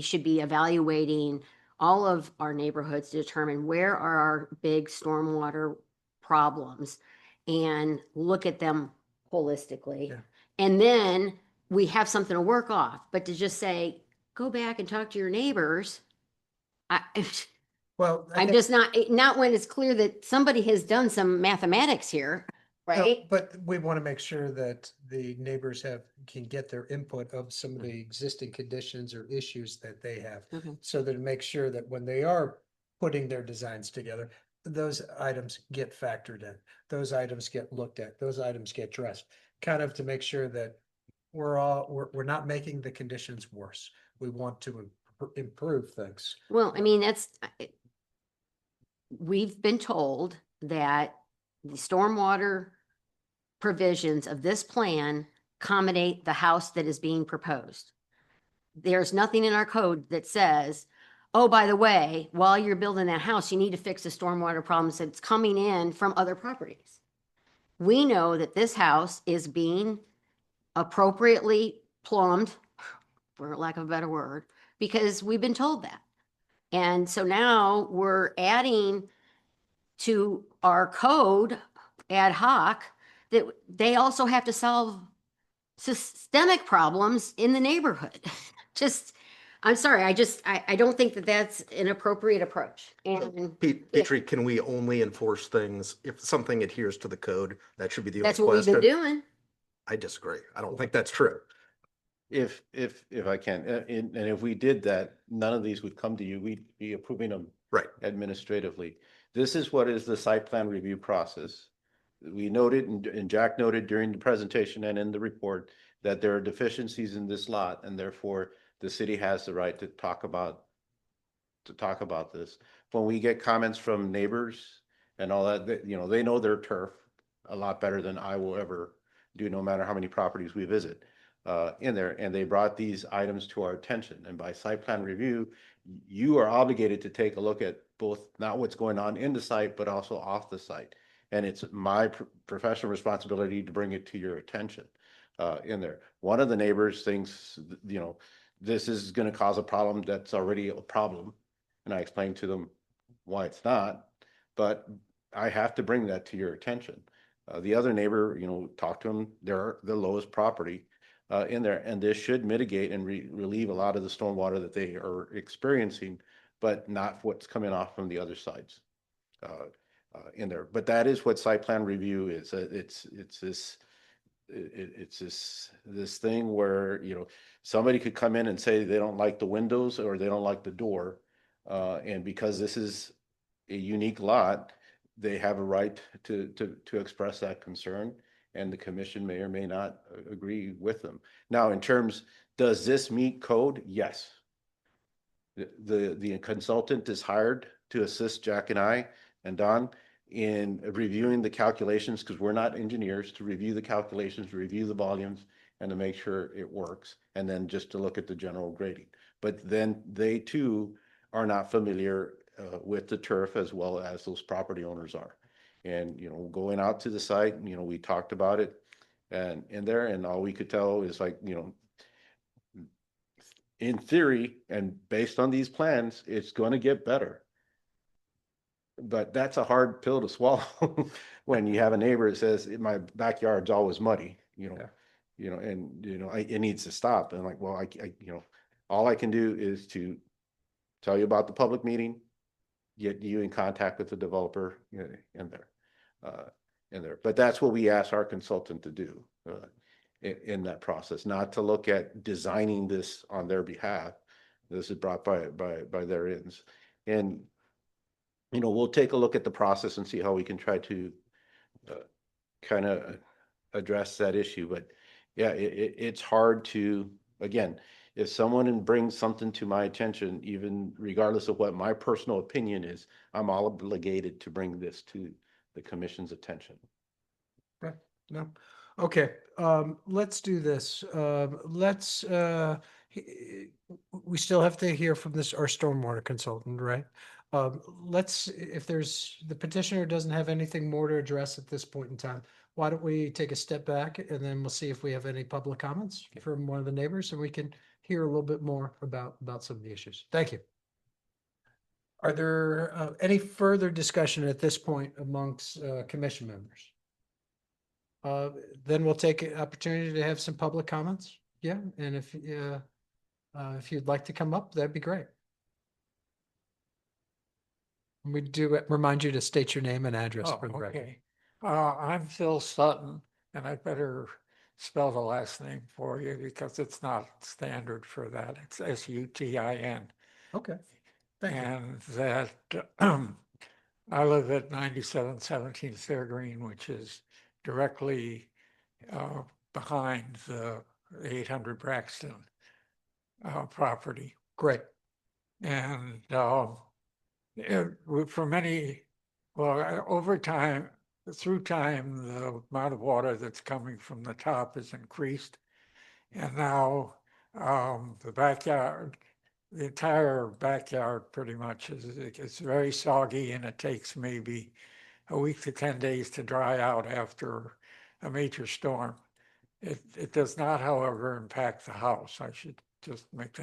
should be evaluating all of our neighborhoods to determine where are our big stormwater problems and look at them holistically. Yeah. And then we have something to work off. But to just say, go back and talk to your neighbors, Well, I'm just not when it's clear that somebody has done some mathematics here right? But we want to make sure that the neighbors can get their input of some of the existing conditions or issues that they have. Okay. So that it makes sure that when they are putting their designs together, those items get factored in, those items get looked at, those items get addressed. Kind of to make sure that we're not making the conditions worse. We want to improve things. Well, I mean, we've been told that the stormwater provisions of this plan accommodate the house that is being proposed. There's nothing in our code that says, oh, by the way, while you're building that house, you need to fix the stormwater problems that's coming in from other properties. We know that this house is being appropriately plumbed, for lack of a better word, because we've been told that. And so now we're adding to our code ad hoc that they also have to solve systemic problems in the neighborhood. Just, I'm sorry, I don't think that that's an appropriate approach. And Petrie, can we only enforce things if something adheres to the code? That should be the only that's what we've been question. doing. I disagree. I don't think that's true. If I can, and if we did that, none of these would come to you. We'd be approving them Right. administratively. This is what is the site plan review process. We noted, and Jack noted during the presentation and in the report, that there are deficiencies in this lot, and therefore the city has the right to talk about this. When we get comments from neighbors and all that, they know their turf a lot better than I will ever do, no matter how many properties we visit in there. And they brought these items to our attention. And by site plan review, you are obligated to take a look at both, not what's going on in the site, but also off the site. And it's my professional responsibility to bring it to your attention in there. One of the neighbors thinks, this is going to cause a problem that's already a problem. And I explained to them why it's not, but I have to bring that to your attention. The other neighbor, talked to them, they're the lowest property in there, and this should mitigate and relieve a lot of the stormwater that they are experiencing, but not what's coming off from the other sides in there. But that is what site plan review is. It's this thing where, somebody could come in and say they don't like the windows or they don't like the door. And because this is a unique lot, they have a right to express that concern, and the commission may or may not agree with them. Now, in terms, does this meet code? Yes. The consultant is hired to assist Jack and I and Don in reviewing the calculations, because we're not engineers, to review the calculations, review the volumes, and to make sure it works, and then just to look at the general grading. But then they too are not familiar with the turf as well as those property owners are. And, going out to the site, we talked about it and in there, and all we could tell is like, in theory and based on these plans, it's going to get better. But that's a hard pill to swallow when you have a neighbor that says my backyard's always muddy, it needs to stop. And like, well, I all I can do is to tell you about the public meeting, get you in contact with the developer in there. But that's what we ask our consultant to do in that process, not to look at designing this on their behalf. This is brought by their ends. And, we'll take a look at the process and see how we can try to kind of address that issue. But yeah, it's hard to, again, if someone brings something to my attention, even regardless of what my personal opinion is, I'm obligated to bring this to the commission's attention. Right. No. Okay. Let's do this. We still have to hear from our stormwater consultant, right? If the petitioner doesn't have anything more to address at this point in time, why don't we take a step back and then we'll see if we have any public comments from one of the neighbors, and we can hear a little bit more about some of the issues. Thank you. Are there any further discussion at this point amongst commission members? Then we'll take an opportunity to have some public comments. Yeah, and if you'd like to come up, that'd be great. We do remind you to state your name and address for the record. I'm Phil Sutton, and I better spell the last name for you because it's not standard for that. It's Sutin. Okay. Thank you. And that I live at 9717 Fairgreen, which is directly behind the 800 Braxton property. Great. And for many, well, over time, through time, the amount of water that's coming from the top has increased. And now the backyard, the entire backyard pretty much it's very soggy, and it takes maybe a week to 10 days to dry out after a major storm. It does not, however, impact the house. I should just make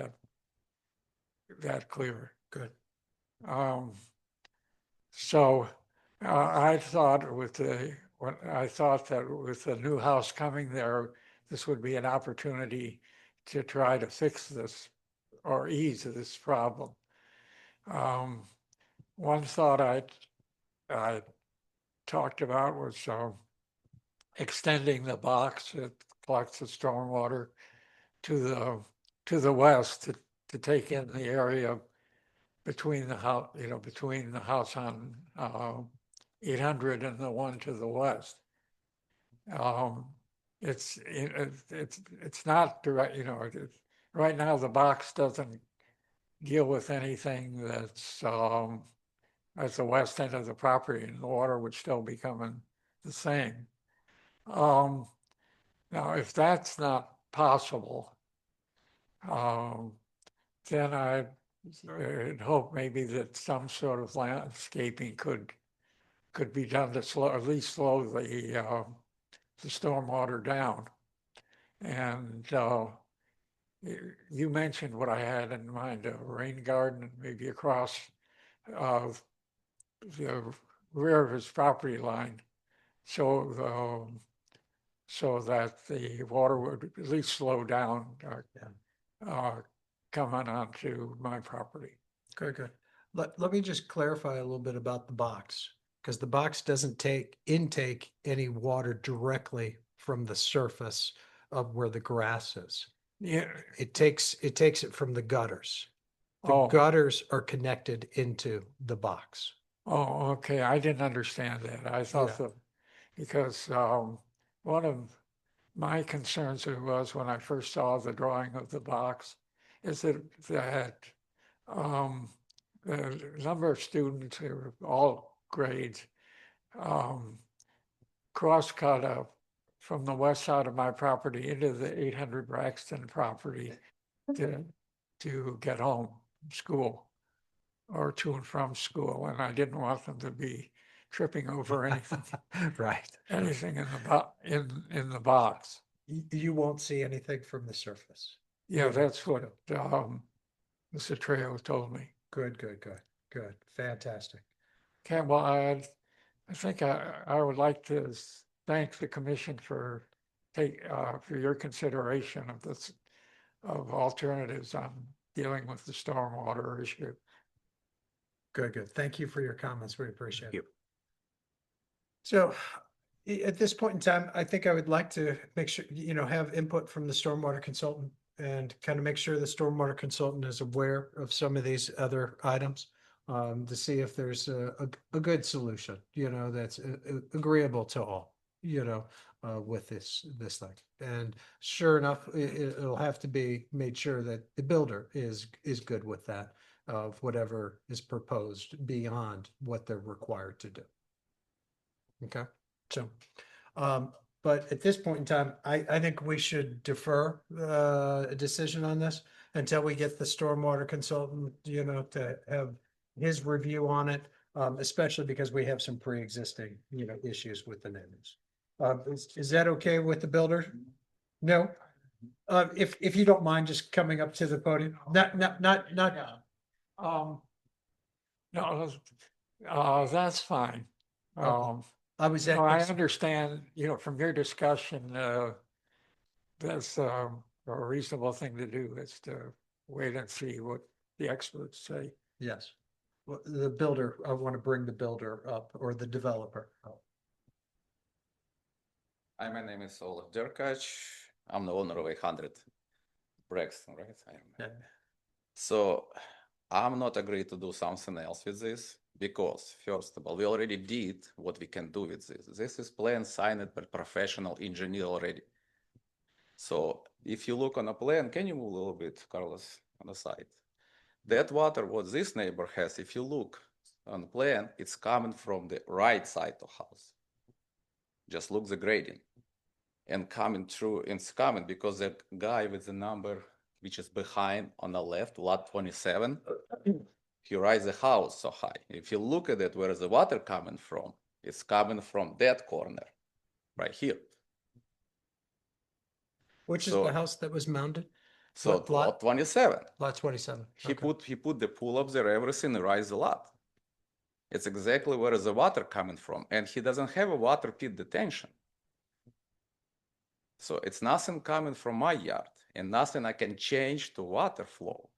that clear. Good. So I thought I thought that with the new house coming there, this would be an opportunity to try to fix this or ease this problem. One thought I talked about was extending the box that collects the stormwater to the west to take in the area between the house, between the house on 800 and the one to the west. It's not direct, right now the box doesn't deal with anything that's at the west end of the property, and the water would still be coming the same. Now, if that's not possible, then I'd hope maybe that some sort of landscaping could be done to at least slow the stormwater down. And you mentioned what I had in mind, a rain garden, maybe across the rear of his property line, so that the water would at least slow down coming onto my property. Good. Let me just clarify a little bit about the box, because the box doesn't intake any water directly from the surface of where the grass is. Yeah. It takes it from the gutters. The Oh. gutters are connected into the box. Oh, okay. I didn't understand that. I thought Yeah. because one of my concerns was when I first saw the drawing of the box is that the number of students who were all grades cross-cut up from the west side of my property into the 800 Braxton property to get home from school or to and from school, and I didn't want them to be tripping over anything, Right. anything in the box. You won't see anything from the surface. Yeah, Yeah. that's what Mr. Trejo told me. Good. Fantastic. Okay, well, I think I would like to thank the commission for your consideration of this, of alternatives on dealing with the stormwater issue. Good. Thank you for your comments. We appreciate it. Yep. So at this point in time, I think I would like to make sure, have input from the stormwater consultant and kind of make sure the stormwater consultant is aware of some of these other items, to see if there's a good solution, that's agreeable to all, with this thing. And sure enough, it'll have to be made sure that the builder is good with that, of whatever is proposed beyond what they're required to do. Okay, so, but at this point in time, I think we should defer a decision on this until we get the stormwater consultant, to have his review on it, especially because we have some pre-existing, issues with the neighbors. Is that okay with the builder? No? If you don't mind just coming up to the podium, not. No, that's fine. Okay. I was at. I understand, from your discussion, that's a reasonable thing to do is to wait and see what the experts say. Yes. Well, the builder, I want to bring the builder up, or the developer up. Hi, my name is Olaf Derkach. I'm the owner of 800 Braxton, right? I remember. So I'm not agreed to do something else with this because, first of all, we already did what we can do with this. This is plan signed by professional engineer already. So if you look on a plan, can you move a little bit, Carlos, on the side? That water, what this neighbor has, if you look on the plan, it's coming from the right side of house. Just look the grading. And coming through, it's coming because that guy with the number which is behind on the left, lot 27, he raised the house so high. If you look at it, where is the water coming from? It's coming from that corner, right here. Which is So- the house that was mounted? So What lot? lot 27, Lot 27. he Okay. put the pool up there, everything, and raised the lot. It's exactly where is the water coming from, and he doesn't have a water pit detention. So it's nothing coming from my yard and nothing I can change to water flow.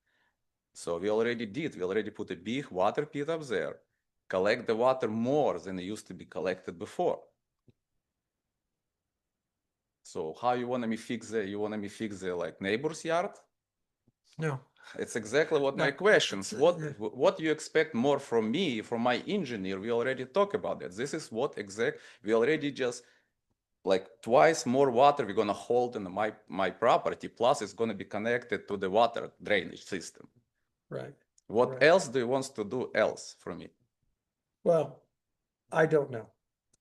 So we already did, we already put a big water pit up there, collect the water more than it used to be collected before. So how you want me fix the like neighbor's yard? No. It's exactly what my No, questions. it's, What you expect more from me, from my engineer? We already talked about that. This is what we already just like twice more water we're gonna hold in my property. Plus, it's gonna be connected to the water drainage system. Right. What Right. else do you want to do else for me? Well, I don't know.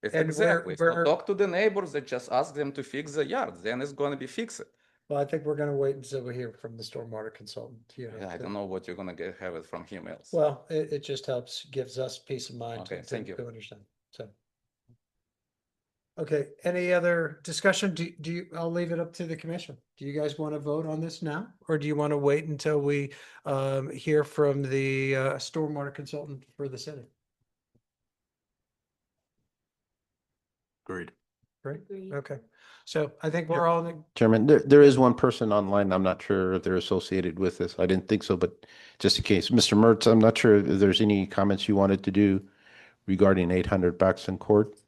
It's And exactly. So we're- talk to the neighbors and just ask them to fix the yard. Then it's gonna be fixed. Well, I think we're gonna wait until we hear from the stormwater consultant, you know. I don't know what you're gonna have it from him else. Well, it just helps, gives us peace of mind Okay, to thank you. understand, so. Okay, any other discussion? Do you, I'll leave it up to the commission. Do you guys want to vote on this now? Or do you want to wait until we hear from the stormwater consultant for the city? Agreed. Great, okay. So I think we're all, in- Chairman, there is one person online. I'm not sure if they're associated with this. I didn't think so, but just in case. Mr. Mertz, I'm not sure if there's any comments you wanted to do regarding 800 Braxton Court.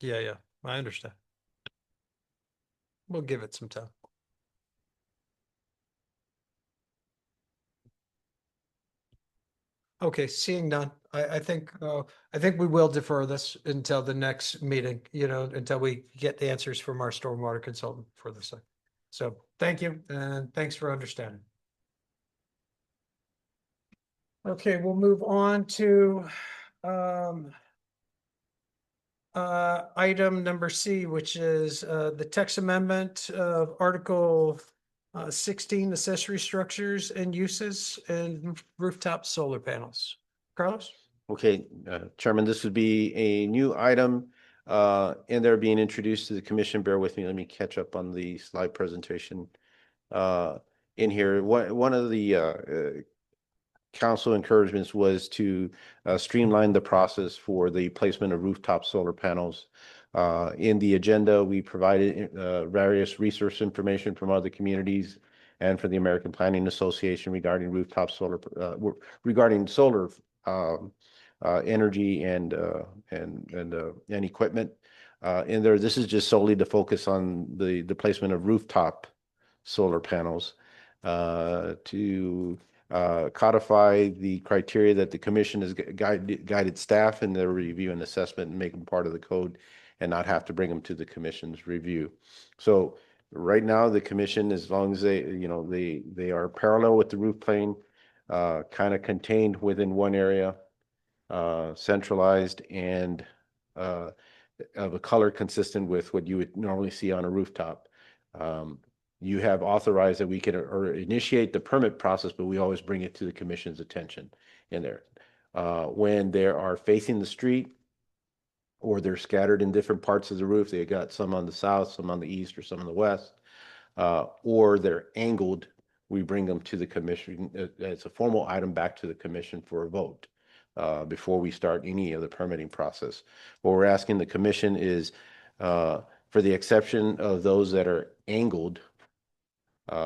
yeah, I understand. We'll give it some time. Okay, seeing none, I think we will defer this until the next meeting, you know, until we get the answers from our stormwater consultant for the site. So thank you, and thanks for understanding. Okay, we'll move on to item number C, which is the text amendment of Article 16, accessory structures and uses and rooftop solar panels. Carlos? Okay, Chairman, this would be a new item and they're being introduced to the commission. Bear with me. Let me catch up on the slide presentation in here. One of the council encouragements was to streamline the process for the placement of rooftop solar panels. In the agenda, we provided various resource information from other communities and for the American Planning Association regarding rooftop solar, regarding solar energy and equipment. In there, this is just solely to focus on the placement of rooftop solar panels to codify the criteria that the commission has guided staff in their review and assessment and make them part of the code and not have to bring them to the commission's review. So right now, the commission, as long as they are parallel with the roof plane, kind of contained within one area, centralized and of a color consistent with what you would normally see on a rooftop. You have authorized that we can or initiate the permit process, but we always bring it to the commission's attention in there. When they are facing the street or they're scattered in different parts of the roof, they got some on the south, some on the east, or some on the west, or they're angled, we bring them to the commission as a formal item back to the commission for a vote before we start any of the permitting process. What we're asking the commission is for the exception of those that are angled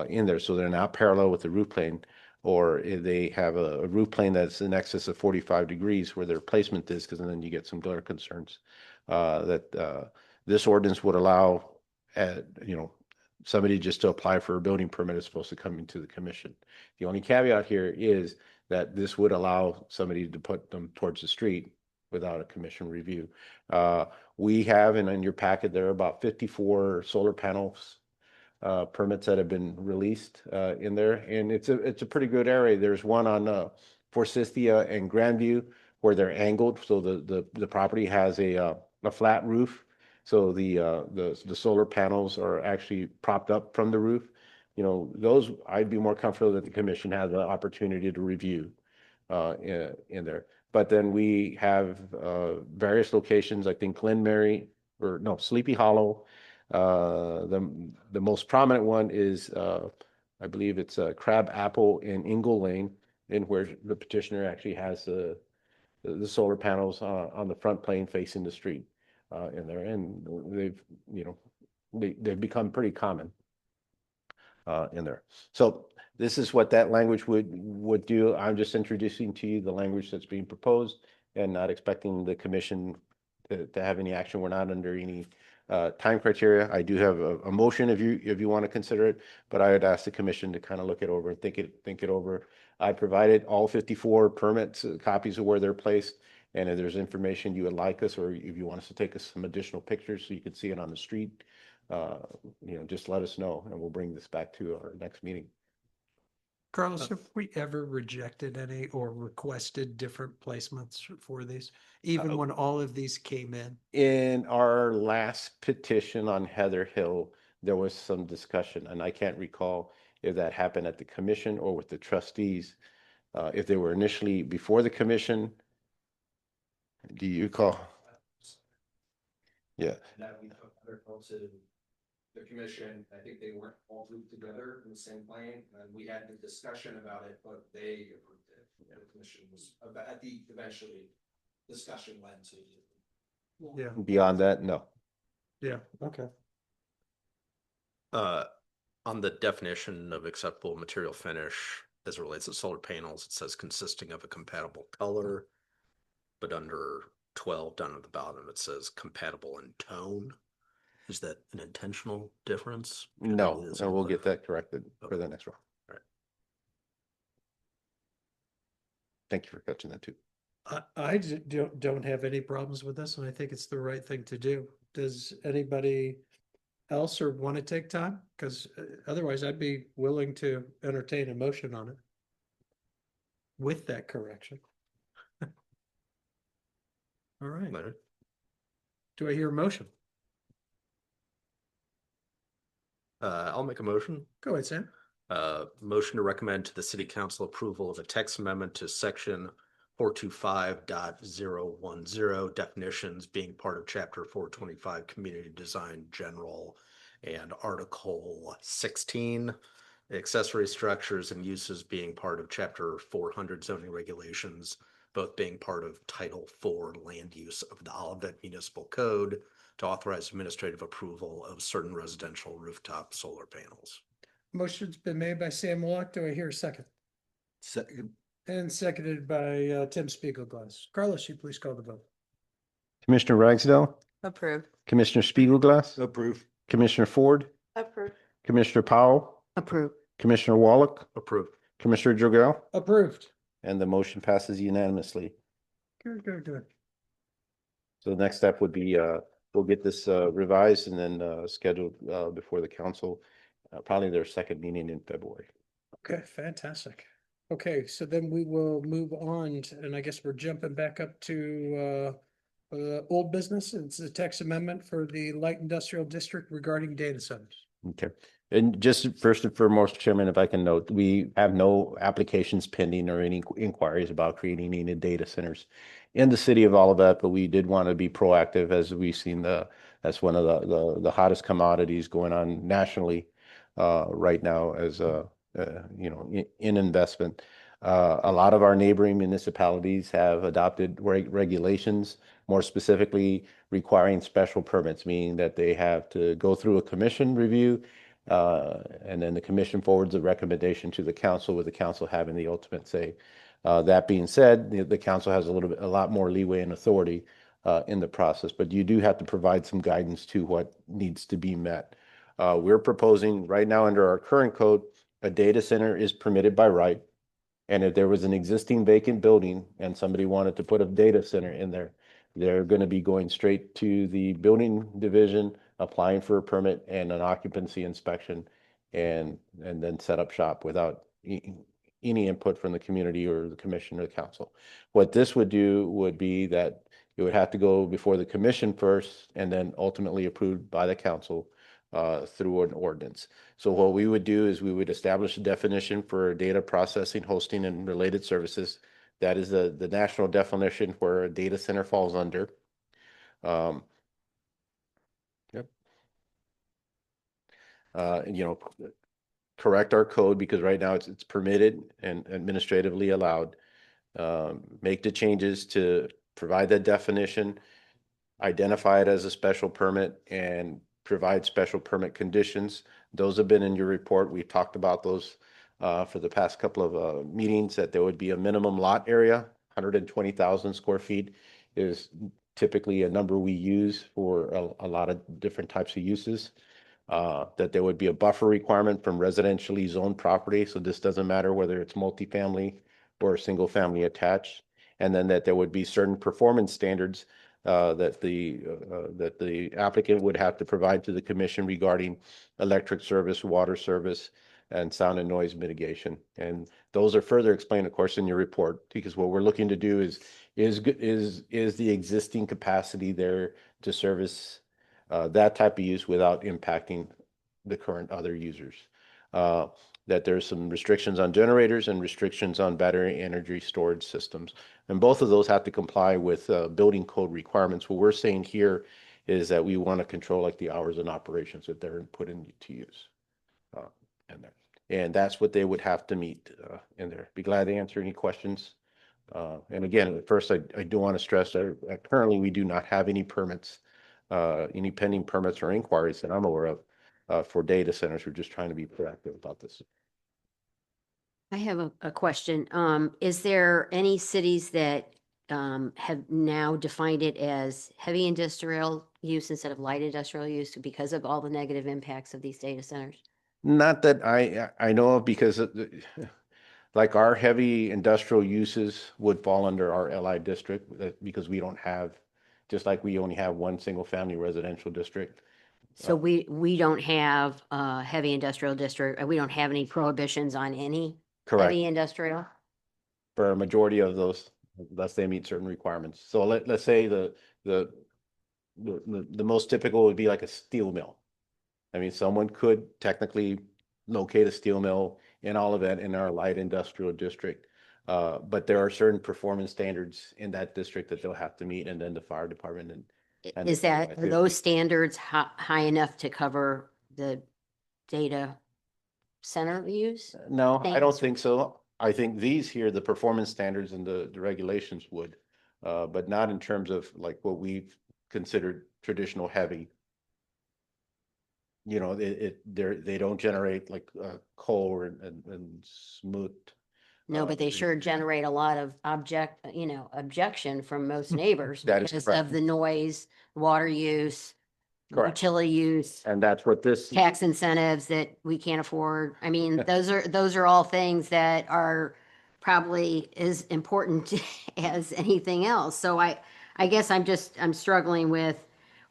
in there, so they're not parallel with the roof plane, or if they have a roof plane that's in excess of 45 degrees where their placement is, because then you get some glare concerns. This ordinance would allow, somebody just to apply for a building permit is supposed to come into the commission. The only caveat here is that this would allow somebody to put them towards the street without a commission review. We have, and in your packet, there are about 54 solar panels permits that have been released in there, and it's a pretty good area. There's one on Forsythia and Grandview where they're angled, so the property has a flat roof, so the solar panels are actually propped up from the roof. Those I'd be more comfortable that the commission has the opportunity to review in there. But then we have various locations. I think Glen Mary, or no, Sleepy Hollow. The most prominent one is I believe it's Crab Apple in Ingle Lane, in where the petitioner actually has the solar panels on the front plane facing the street in there, and they've become pretty common in there. So this is what that language would do. I'm just introducing to you the language that's being proposed and not expecting the commission to have any action. We're not under any time criteria. I do have a motion if you want to consider it, but I would ask the commission to kind of look it over and think it over. I provided all 54 permits, copies of where they're placed, and if there's information you would like us, or if you want us to take us some additional pictures so you can see it on the street, just let us know, and we'll bring this back to our next meeting. Carlos, have we ever rejected any or requested different placements for these, even when all of these came in? In our last petition on Heather Hill, there was some discussion, and I can't recall if that happened at the commission or with the trustees. If they were initially before the commission, do you recall? Yeah. That we took other folks to the commission. I think they weren't all grouped together in the same plane, and we had the discussion about it, but they approved it. The commission was at the eventually discussion led to. Yeah. Beyond that, no. Yeah, okay. On the definition of acceptable material finish as it relates to solar panels, it says consisting of a compatible color, but under 12 down at the bottom, it says compatible in tone. Is that an intentional difference? No, and we'll get that corrected for the next one. All right. Thank you for catching that too. I don't have any problems with this, and I think it's the right thing to do. Does anybody else or want to take time? Because otherwise I'd be willing to entertain a motion on it with that correction. All right. Do I hear a motion? I'll make a motion. Go ahead, Sam. Motion to recommend to the city council approval of a text amendment to section 425.010 definitions being part of chapter 425 community design general and article 16 accessory structures and uses being part of chapter 400 zoning regulations, both being part of title 4 land use of the Olivet Municipal Code, to authorize administrative approval of certain residential rooftop solar panels. Motion's been made by Sam Wallach. Do I hear a second? Second. And seconded by Tim Spiegelglass. Carlos, you please call the vote. Commissioner Ragsdale, Approve. Commissioner Spiegelglass, Approve. Commissioner Ford, Approve. Commissioner Powell, Approve. Commissioner Wallach, Approved. Commissioner Jogel, Approved. and the motion passes unanimously. Good. So the next step would be, we'll get this revised and then scheduled before the council, probably their second meeting in February. Okay, fantastic. Okay, so then we will move on, and I guess we're jumping back up to old business. It's a text amendment for the light industrial district regarding data centers. Okay. And just first and foremost, Chairman, if I can note, we have no applications pending or any inquiries about creating any data centers in the city of Olivet, but we did want to be proactive as we've seen that's one of the hottest commodities going on nationally right now as in investment. A lot of our neighboring municipalities have adopted regulations, more specifically requiring special permits, meaning that they have to go through a commission review And then the commission forwards the recommendation to the council, with the council having the ultimate say. That being said, the council has a lot more leeway and authority in the process, but you do have to provide some guidance to what needs to be met. We're proposing right now under our current code, a data center is permitted by right. And if there was an existing vacant building and somebody wanted to put a data center in there, they're going to be going straight to the building division, applying for a permit and an occupancy inspection, and then set up shop without any input from the community or the commission or the council. What this would do would be that it would have to go before the commission first and then ultimately approved by the council through an ordinance. So what we would do is we would establish a definition for data processing, hosting, and related services. That is the national definition where a data center falls under. Yep. You know, correct our code, because right now it's permitted and administratively allowed. Make the changes to provide that definition, identify it as a special permit, and provide special permit conditions. Those have been in your report. We've talked about those for the past couple of meetings, that there would be a minimum lot area. 120,000 square feet is typically a number we use for a lot of different types of uses. That there would be a buffer requirement from residentially zoned property. So this doesn't matter whether it's multifamily or single family attached. And then that there would be certain performance standards that the applicant would have to provide to the commission regarding electric service, water service, and sound and noise mitigation. And those are further explained, of course, in your report, because what we're looking to do is the existing capacity there to service that type of use without impacting the current other users. That there's some restrictions on generators and restrictions on battery energy storage systems. And both of those have to comply with building code requirements. What we're saying here is that we want to control like the hours and operations that they're put into use in there. And that's what they would have to meet in there. Be glad to answer any questions. And again, at first, I do want to stress that currently we do not have any permits, any pending permits or inquiries that I'm aware of for data centers. We're just trying to be proactive about this. I have a question. Is there any cities that have now defined it as heavy industrial use instead of light industrial use because of all the negative impacts of these data centers? Not that I know of, because like our heavy industrial uses would fall under our LI district because we don't have, just like we only have one single family residential district. So we don't have a heavy industrial district. We don't have any prohibitions on any Correct. heavy industrial. For a majority of those, unless they meet certain requirements. So let's say the most typical would be like a steel mill. I mean, someone could technically locate a steel mill in Olivet in our light industrial district. But there are certain performance standards in that district that they'll have to meet, and then the fire department and Is that, are those standards high enough to cover the data center use? No, I don't Thanks. think so. I think these here, the performance standards and the regulations would, but not in terms of like what we've considered traditional heavy. You know, they don't generate like coal and smooth. No, but they sure generate a lot of objection from most neighbors That is because correct. of the noise, water use, Correct. utility use, And that's what this, tax incentives that we can't afford. I mean, those are all things that are probably as important as anything else. So I guess I'm struggling with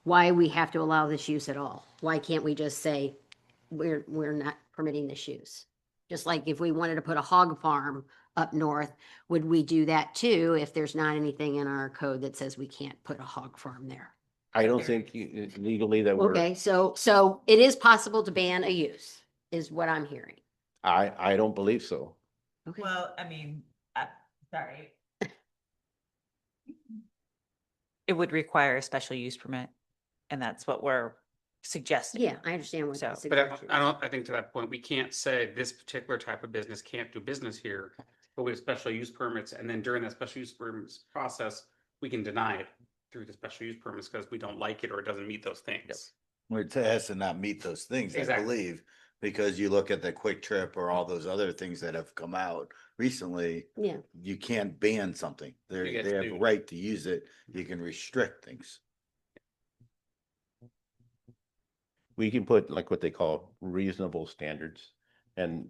why we have to allow this use at all. Why can't we just say we're not permitting this use? Just like if we wanted to put a hog farm up north, would we do that too if there's not anything in our code that says we can't put a hog farm there? I don't think legally that we're, Okay, so it is possible to ban a use, is what I'm hearing. I don't believe so. Okay. Well, I mean, sorry. It would require a special use permit, and that's what we're suggesting. Yeah, I understand what. So- the But suggestion is. I think to that point, we can't say this particular type of business can't do business here, but we have special use permits, and then during that special use permits process, we can deny it through the special use permits because we don't like it or it doesn't meet those things. Well, it has to not meet those things, I Exactly. believe, because you look at the Quick Trip or all those other things that have come out recently, Yeah. you can't ban something. You get They have a to- right to use it. You can restrict things. We can put like what they call reasonable standards. And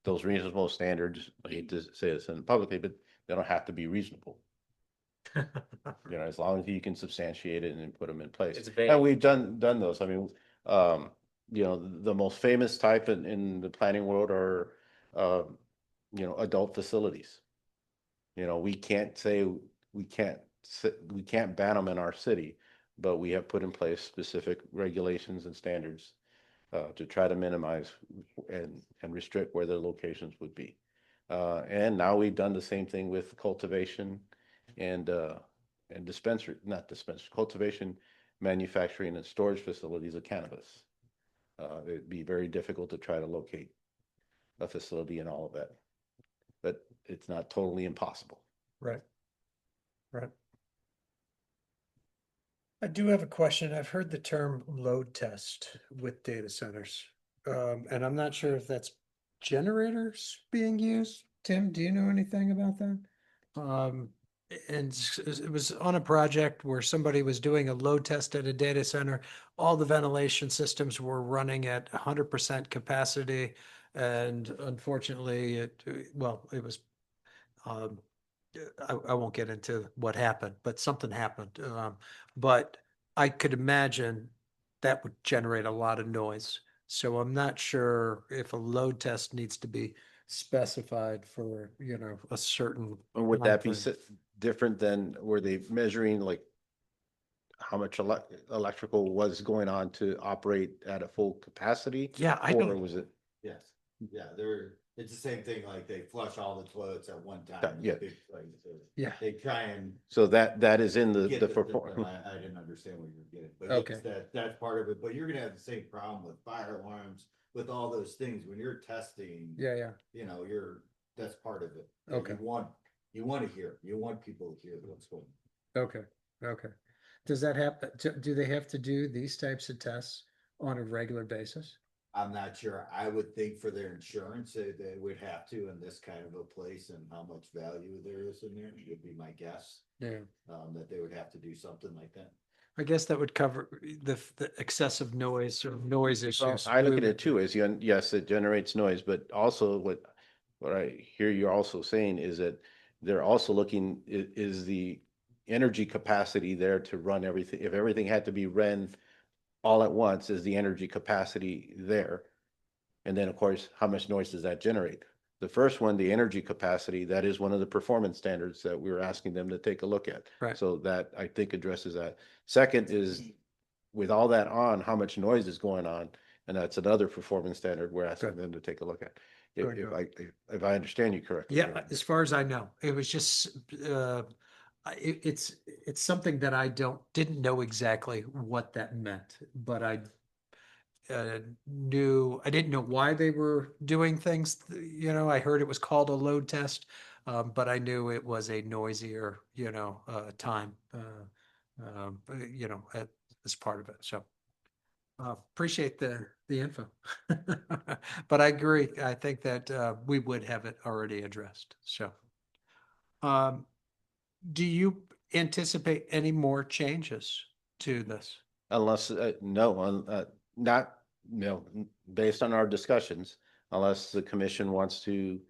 those reasonable standards, I hate to say this in publicly, but they don't have to be reasonable. You know, as long as you can substantiate it and put them in place. It's vague. And we've done those. I mean, you know, the most famous type in the planning world are, you know, adult facilities. You know, we can't say, we can't ban them in our city, but we have put in place specific regulations and standards to try to minimize and restrict where their locations would be. And now we've done the same thing with cultivation and dispensary, not dispensary, cultivation, manufacturing and storage facilities of cannabis. It'd be very difficult to try to locate a facility and all of that, but it's not totally impossible. Right. Right. I do have a question. I've heard the term load test with data centers. And I'm not sure if that's generators being used. Tim, do you know anything about that? And it was on a project where somebody was doing a load test at a data center. All the ventilation systems were running at 100% capacity. And unfortunately, it was, I won't get into what happened, but something happened. But I could imagine that would generate a lot of noise. So I'm not sure if a load test needs to be specified for, you know, a certain. Or would that be timeframe. different than, were they measuring like how much electrical was going on to operate at a full capacity? Yeah, I Or don't. was it? Yes, yeah, it's the same thing, like they flush all the toilets at one time. Yeah. It's a big place, so Yeah. They try and So that is in get the the perform. I didn't understand what you were getting, but Okay. yes, that's part of it, but you're gonna have the same problem with fire alarms, with all those things, when you're testing. Yeah. You know, that's part of it. Okay. You want to hear, you want people to hear what's going on. Okay. Does that happen? Do they have to do these types of tests on a regular basis? I'm not sure. I would think for their insurance, they would have to in this kind of a place, and how much value there is in there would be my guess. Yeah. That they would have to do something like that. I guess that would cover the excessive noise or noise Well, issues. I look at it too as, yes, it generates noise, but also what I hear you're also saying is that they're also looking, is the energy capacity there to run everything? If everything had to be run all at once, is the energy capacity there? And then, of course, how much noise does that generate? The first one, the energy capacity, that is one of the performance standards that we were asking them to take a look at. Right. So that, I think, addresses that. Second is, with all that on, how much noise is going on? And that's another performance standard we're asking them to take a look at. If I understand you correctly. Yeah, as far as I know, it was just, it's something that I didn't know exactly what that meant, but I didn't know why they were doing things. You know, I heard it was called a load test, but I knew it was a noisier, time, as part of it. So appreciate the info. But I agree. I think that we would have it already addressed. So do you anticipate any more changes to this? Unless, not, based on our discussions, unless the commission wants to,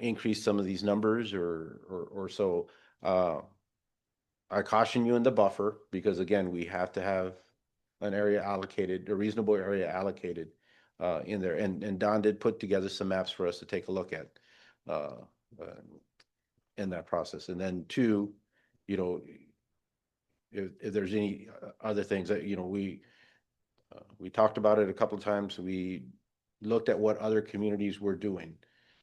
increase some of these numbers or so. I caution you in the buffer, because again, we have to have an area allocated, a reasonable area allocated in there. And Don did put together some maps for us to take a look at in that process. And then two, if there's any other things that, we talked about it a couple of times. We looked at what other communities were doing.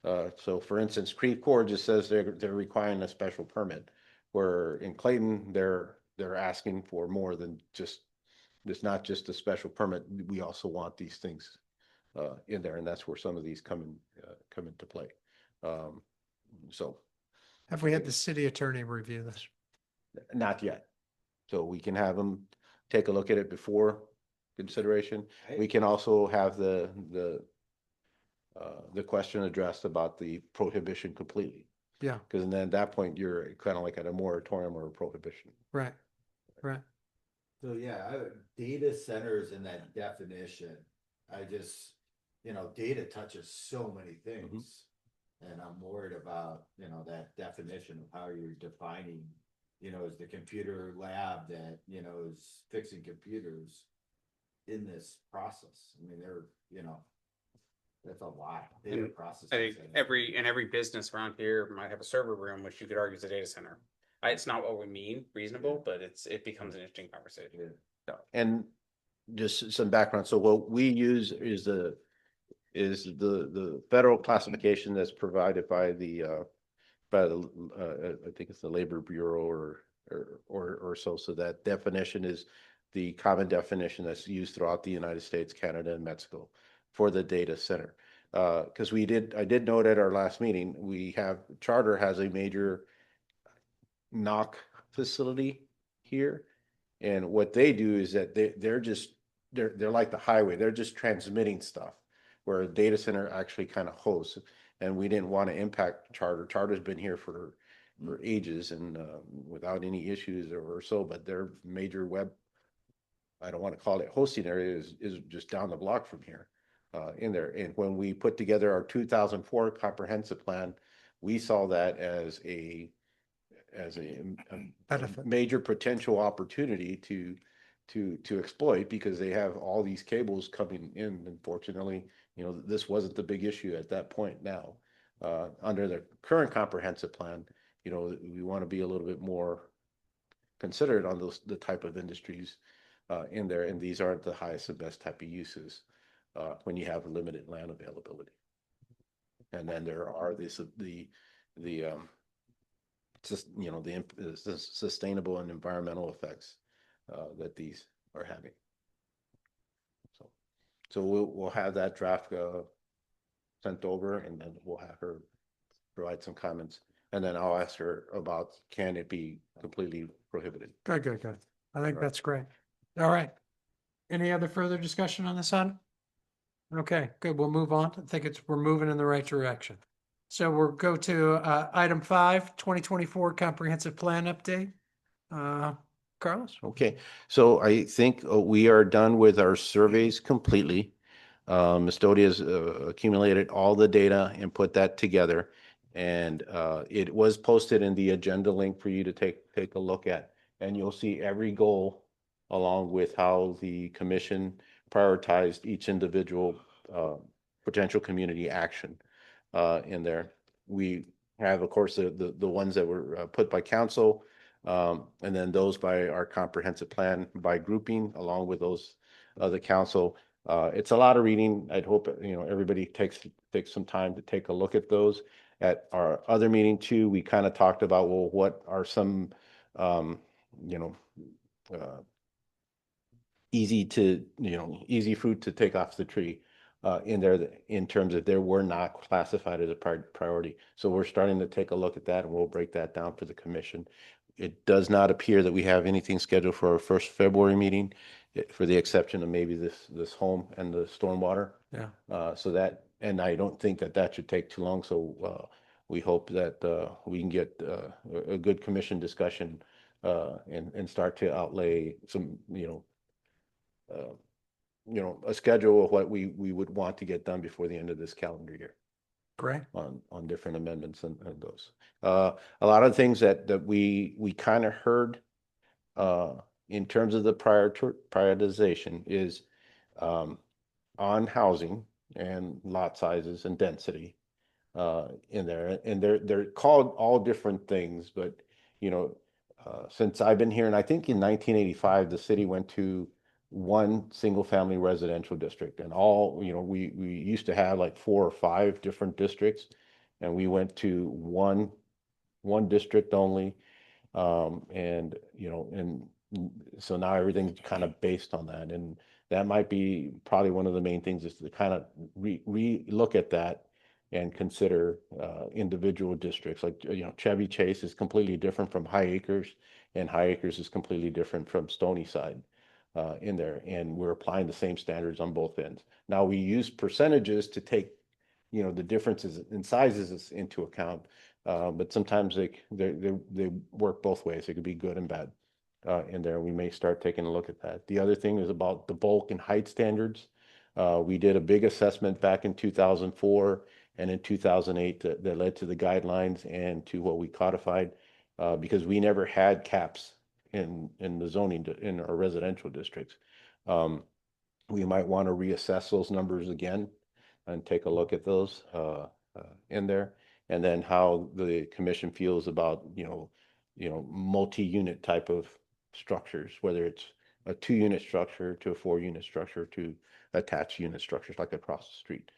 So for instance, Creve Coeur just says they're requiring a special permit, where in Clayton, they're asking for more than just, it's not just a special permit. We also want these things in there, and that's where some of these come into play. So Have we had the city attorney review this? not yet. So we can have them take a look at it before consideration. We can also have the question addressed about the prohibition completely. Yeah, Because then at that point, you're kind of like at a moratorium or a prohibition. right, right. So yeah, data centers in that definition, I just, data touches so many things. And I'm worried about, that definition of how you're defining, is the computer lab that, is fixing computers in this process. I mean, that's a lot. Data And processing. I think every business around here might have a server room, which you could argue is a data center. It's not what we mean reasonable, but it becomes an interesting conversation. And just some background. So what we use is the federal classification that's provided by I think it's the Labor Bureau or so. So that definition is the common definition that's used throughout the United States, Canada, and Mexico for the data center. Because I did note at our last meeting, Charter has a major knock facility here. And what they do is that they're like the highway. They're just transmitting stuff where a data center actually kind of hosts. And we didn't want to impact Charter. Charter's been here for ages and without any issues or so, but their major I don't want to call it hosting area is just down the block from here in there. And when we put together our 2004 comprehensive plan, we saw that as a Benefit. major potential opportunity to exploit because they have all these cables coming in. Unfortunately, this wasn't the big issue at that point. Now, under the current comprehensive plan, we want to be a little bit more considerate on the type of industries in there, and these aren't the highest and best type of uses when you have limited land availability. And then there are the sustainable and environmental effects that these are having. So we'll have that draft sent over, and then we'll have her provide some comments, and then I'll ask her about can it be completely prohibited. Good. I think that's great. All right. Any other further discussion on this item? Okay, good. We'll move on. I think we're moving in the right direction. So we'll go to item 5, 2024 comprehensive plan update. Carlos? Okay, so I think we are done with our surveys completely. Ms. Doty has accumulated all the data and put that together. And it was posted in the agenda link for you to take a look at. And you'll see every goal along with how the commission prioritized each individual potential community action in there. We have, of course, the ones that were put by council, and then those by our comprehensive plan by grouping along with those of the council. It's a lot of reading. I'd hope everybody takes some time to take a look at those. At our other meeting too, we kind of talked about, well, what are some easy fruit to take off the tree in there in terms of there were not classified as a priority. So we're starting to take a look at that, and we'll break that down for the commission. It does not appear that we have anything scheduled for our first February meeting, for the exception of maybe this home and the stormwater. Yeah. And I don't think that should take too long. So we hope that we can get a good commission discussion and start to outlay some, a schedule of what we would want to get done before the end of this calendar year. Great. On different amendments and those. A lot of things that we kind of heard in terms of the prioritization is on housing and lot sizes and density in there. And they're called all different things, but since I've been here, and I think in 1985, the city went to one single family residential district, and we used to have like 4 or 5 different districts, and we went to one district only. And so now everything's kind of based on that, and that might be probably one of the main things is to kind of look at that and consider individual districts. Like Chevy Chase is completely different from High Acres, and High Acres is completely different from Stony Side. in there, and we're applying the same standards on both ends. Now, we use percentages to take, the differences in sizes into account, but sometimes they work both ways. It could be good and bad in there. We may start taking a look at that. The other thing is about the bulk and height standards. We did a big assessment back in 2004 and in 2008 that led to the guidelines and to what we codified, because we never had caps in the zoning in our residential districts. We might want to reassess those numbers again and take a look at those in there, and then how the commission feels about multi-unit type of structures, whether it's a 2-unit structure to a 4-unit structure to attached unit structures like across the street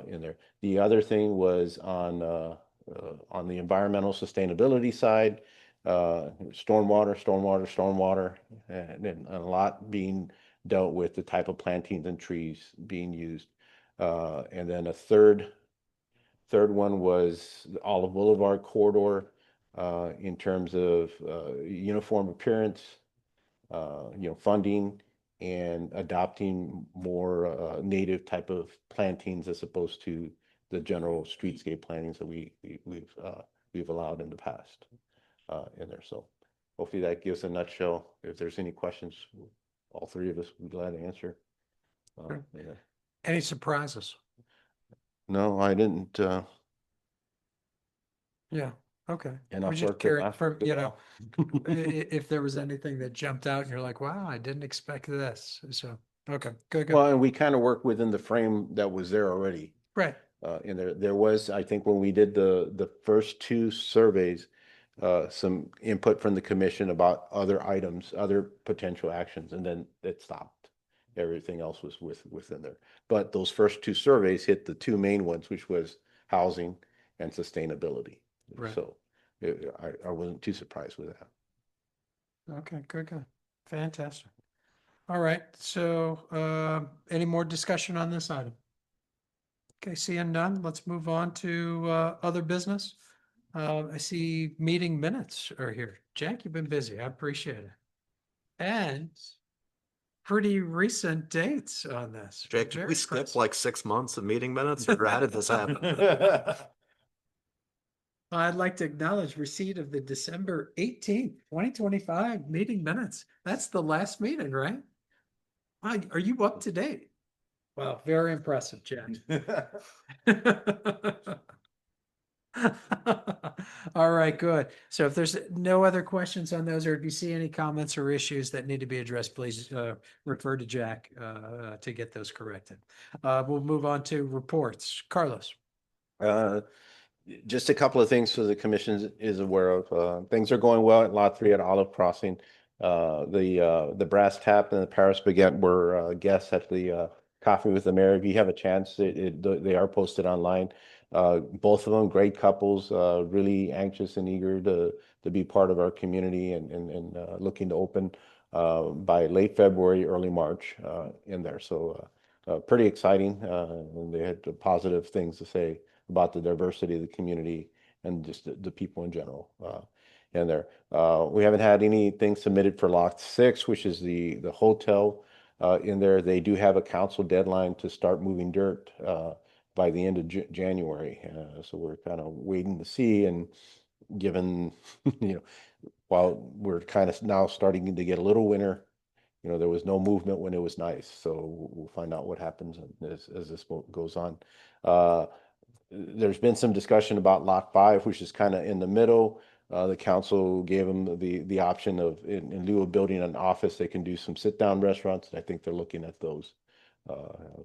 in there. The other thing was on the environmental sustainability side, stormwater, and a lot being dealt with the type of plantings and trees being used. And then a third one was the Olive Boulevard corridor in terms of uniform appearance, funding, and adopting more native type of plantings as opposed to the general streetscape plantings that we've allowed in the past in there. So hopefully that gives a nutshell. If there's any questions, all three of us would be glad to answer. Yeah. Any surprises? No, I didn't. Yeah, okay. And I I've was just worked it curious last from, while. if there was anything that jumped out and you're like, wow, I didn't expect this. So, okay, good. Well, and we kind of work within the frame that was there already. Right. And there was, I think, when we did the first 2 surveys, some input from the commission about other items, other potential actions, and then it stopped. Everything else was within there. But those first 2 surveys hit the 2 main ones, which was housing and sustainability. Right. So I wasn't too surprised with that. Okay, good. Fantastic. All right, so any more discussion on this item? Okay, seeing none, let's move on to other business. I see meeting minutes are here. Jack, you've been busy. I appreciate it. And pretty recent dates on this. Jake, did Very we skip impressive. like 6 months of meeting minutes, or how did this happen? I'd like to acknowledge receipt of the December 18th, 2025 meeting minutes. That's the last meeting, right? Wow, are you up to date? Wow, very impressive, Jack. All right, good. So if there's no other questions on those, or if you see any comments or issues that need to be addressed, please refer to Jack to get those corrected. We'll move on to reports. Carlos. Just a couple of things so the commission is aware of. Things are going well at Lot 3 at Olive Crossing. The Brass Tap and the Paris Baguette were guests at the Coffee with the Mayor. If you have a chance, they are posted online. Both of them great couples, really anxious and eager to be part of our community and looking to open by late February, early March in there. So pretty exciting. And they had positive things to say about the diversity of the community and just the people in general in there. We haven't had anything submitted for Lot 6, which is the hotel in there. They do have a council deadline to start moving dirt by the end of January. So we're kind of waiting to see, and given, while we're kind of now starting to get a little winter, there was no movement when it was nice. So we'll find out what happens as this goes on. There's been some discussion about Lot 5, which is kind of in the middle. The council gave them the option of, in lieu of building an office, they can do some sit-down restaurants. And I think they're looking at those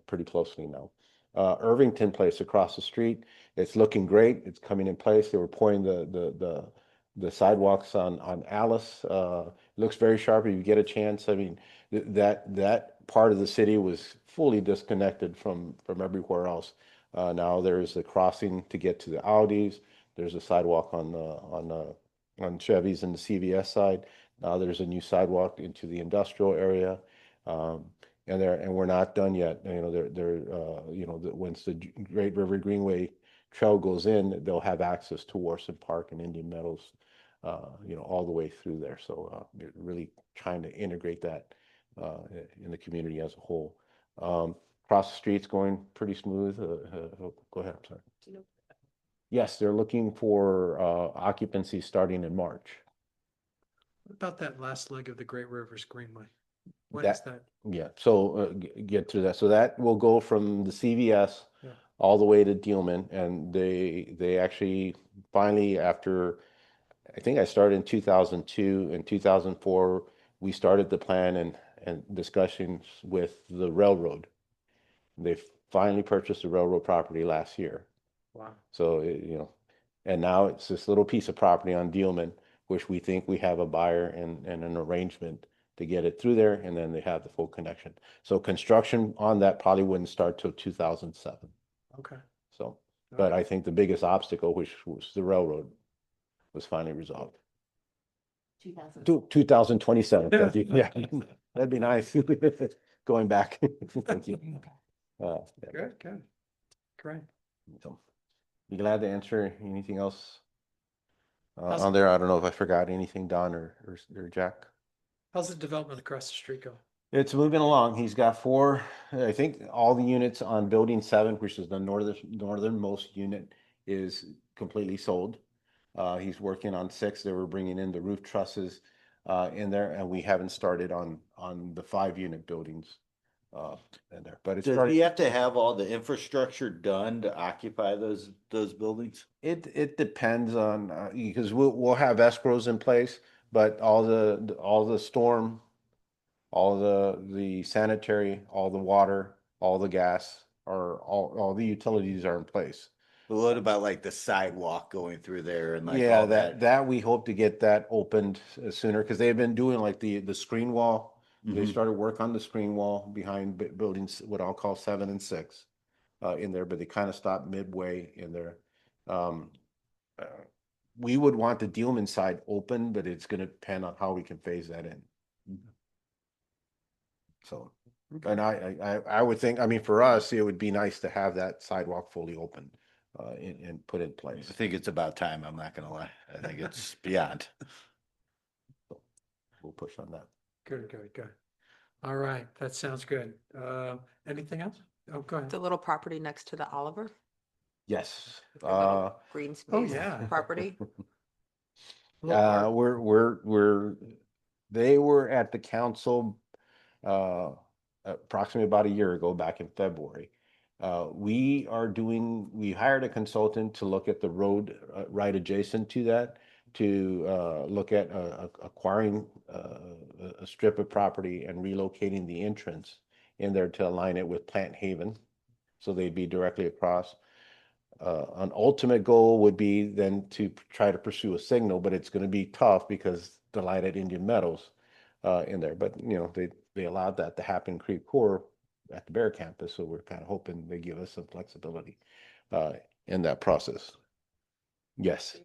pretty closely now. Irvington Place across the street, it's looking great. It's coming in place. They were pouring the sidewalks on Alice. Looks very sharp if you get a chance. I mean, that part of the city was fully disconnected from everywhere else. Now there's a crossing to get to the Audis. There's a sidewalk on Chevy's and the CVS side. Now there's a new sidewalk into the industrial area, and we're not done yet. Once the Great River Greenway Trail goes in, they'll have access to Warson Park and Indian Meadows, all the way through there. So we're really trying to integrate that in the community as a whole. Across the street's going pretty smooth. Go ahead, I'm sorry. Yes, they're looking for occupancy starting in March. What about that last leg of the Great Rivers Greenway? When is that? Yeah, so get through that. So that will go from the CVS Yeah. all the way to Dealman, and they actually finally, after I think I started in 2002, in 2004 we started the plan and discussions with the railroad. They finally purchased the railroad property last year. Wow. So and now it's this little piece of property on Dealman, which we think we have a buyer and an arrangement to get it through there, and then they have the full connection. So construction on that probably wouldn't start till 2007. Okay. So, but I think the biggest obstacle, which was the railroad, was finally resolved. 2027. Yeah, that'd be nice. Going back. Thank you. Yeah. Good. Great. So, be glad to answer anything else How's- on there. I don't know if I forgot anything, Don or Jack. How's the development across the street go? It's moving along. He's got 4, I think all the units on building 7, which is the northernmost unit, is completely sold. He's working on 6. They were bringing in the roof trusses in there, and we haven't started on the 5-unit buildings in there. But it's Does starting. he have to have all the infrastructure done to occupy those buildings? It depends on because we'll have escrows in place, but all the storm, all the sanitary, all the water, all the gas, or all the utilities are in place. But what about like the sidewalk going through there and like Yeah, all that? that we hope to get that opened sooner, because they've been doing like the screen wall. They Mhm. started work on the screen wall behind buildings, what I'll call 7 and 6 in there, but they kind of stopped midway in there. Um, we would want the Dealman side open, but it's going to depend on how we can phase that in. So, and I would think, I mean, for us, it would be nice to have that sidewalk fully open and put in place. I think it's about time. I'm not gonna lie. I think it's beyond. We'll push on that. Good. All right, that sounds good. Anything else? Oh, go ahead. The little property next to the Oliver, Yes. the little green space yeah. property. They were at the council approximately about a year ago, back in February. We hired a consultant to look at the road right adjacent to that, to look at acquiring a strip of property and relocating the entrance in there to align it with Plant Haven, so they'd be directly across. An ultimate goal would be then to try to pursue a signal, but it's going to be tough because the light at Indian Meadows in there. But they allowed that to happen in Creve Coeur at the Bear campus, so we're kind of hoping they give us some flexibility in that process. Yes,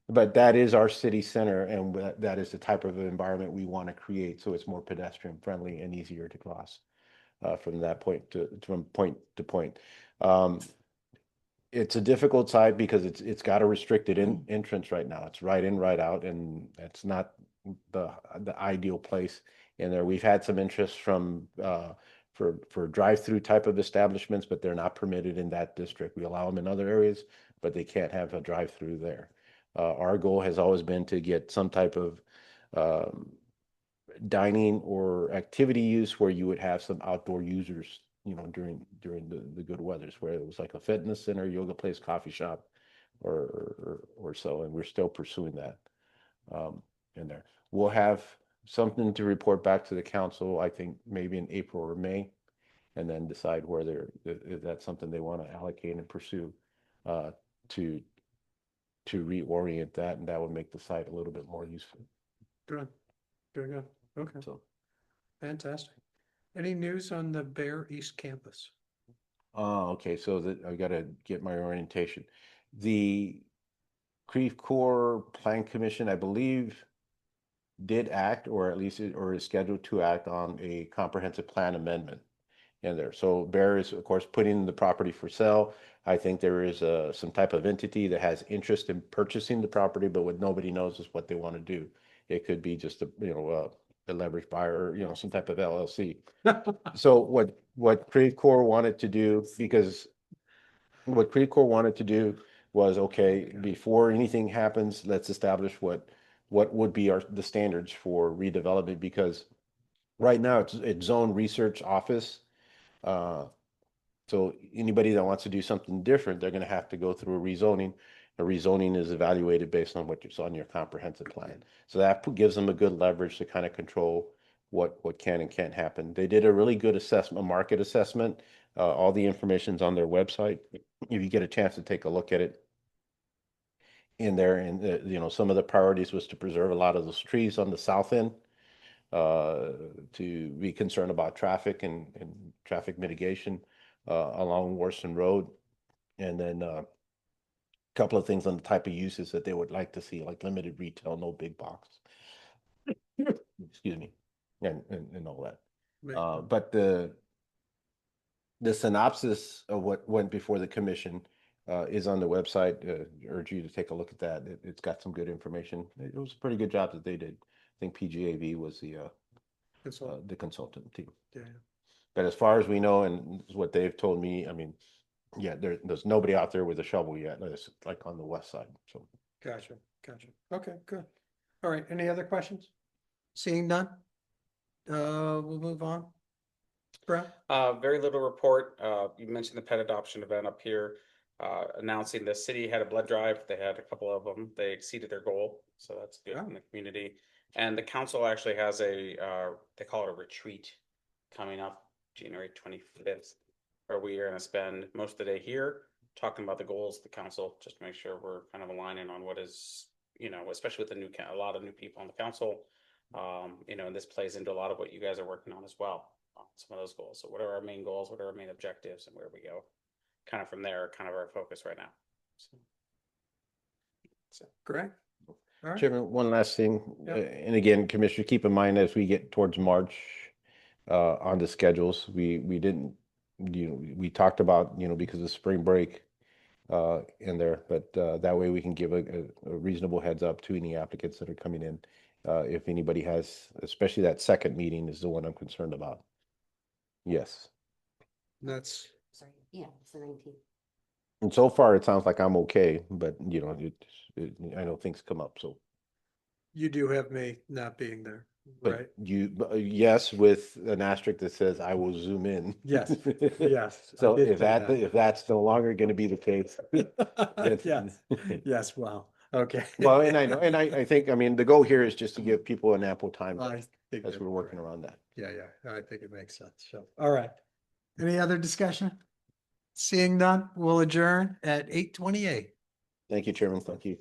but that is our city center, and that is the type of environment we want to create, so it's more pedestrian friendly and easier to cross from that point from point to point. It's a difficult site because it's got a restricted entrance right now. It's right in, right out, and that's not the ideal place in there. We've had some interest from for drive-through type of establishments, but they're not permitted in that district. We allow them in other areas, but they can't have a drive-through there. Our goal has always been to get some type of dining or activity use where you would have some outdoor users, during the good weathers, where it was like a fitness center, yoga place, coffee shop, or so, and we're still pursuing that in there. We'll have something to report back to the council, I think maybe in April or May, and then decide whether if that's something they want to allocate and pursue to reorient that, and that would make the site a little bit more useful. Good. Okay, So, fantastic. Any news on the Bear East campus? okay, so that I got to get my orientation. The Creve Coeur Plan Commission, I believe, did act, or at least or is scheduled to act on a comprehensive plan amendment in there. So Bear is, of course, putting the property for sale. I think there is some type of entity that has interest in purchasing the property, but what nobody knows is what they want to do. It could be just a a leverage buyer, or, you know, some type of LLC. So what Creve Core wanted to do, because what Creve Core wanted to do was, okay, before anything happens, let's establish what would be the standards for redevelopment, because right now it's zone research office. So anybody that wants to do something different, they're gonna have to go through a rezoning. A rezoning is evaluated based on what's on your comprehensive plan. So that gives them a good leverage to kind of control what can and can't happen. They did a really good assessment, market assessment. All the information's on their website. If you get a chance to take a look at it in there, and you know, some of the priorities was to preserve a lot of those trees on the south end, to be concerned about traffic and traffic mitigation along Worston Road. And then a couple of things on the type of uses that they would like to see, like limited retail, no big box. Excuse me, and all that. But the synopsis of what went before the commission is on the website. Urge you to take a look at that. It's got some good information. It was a pretty good job that they did. I think PGAV was the consultant team. Yeah. But as far as we know, and what they've told me, I mean, yeah, there's nobody out there with a shovel yet. It's like on the west side. So Gotcha. Okay, good. All right, any other questions? Seeing none? We'll move on. Brown? Very little report. You mentioned the pet adoption event up here, announcing the city had a blood drive. They had a couple of them. They exceeded their goal, so that's good in the community. And the council actually has they call it a retreat coming up January 25th, where we are going to spend most of the day here talking about the goals of the council, just to make sure we're kind of aligning on what is, you know, especially with a lot of new people on the council. You know, and this plays into a lot of what you guys are working on as well. Some of those goals. So what are our main goals? What are our main objectives, and where we go? Kind of from there, kind of our focus right now. So. Great. All right. Chairman, one last thing, and again, Commissioner, keep in mind as we get towards March on the schedules, we didn't, you know, we talked about, you know, because of spring break in there, but that way we can give a reasonable heads up to any applicants that are coming in. If anybody has, especially that second meeting is the one I'm concerned about. Yes. That's, Sorry, yeah, it's the 19th. And so far, it sounds like I'm okay, but you know, I know things come up, so. you do have me not being there, But right? yes, with an asterisk that says I will zoom in. Yes, yes. I So did if say if that's no longer going to be the case. Yes, yes, wow, okay. Well, and I know, and I think, I mean, the goal here is just to give people an ample time I think as that's we're working correct. around that. Yeah, I think it makes sense. So, all right. Any other discussion? Seeing none, we'll adjourn at 8:28. Thank you, Chairman. Thank you.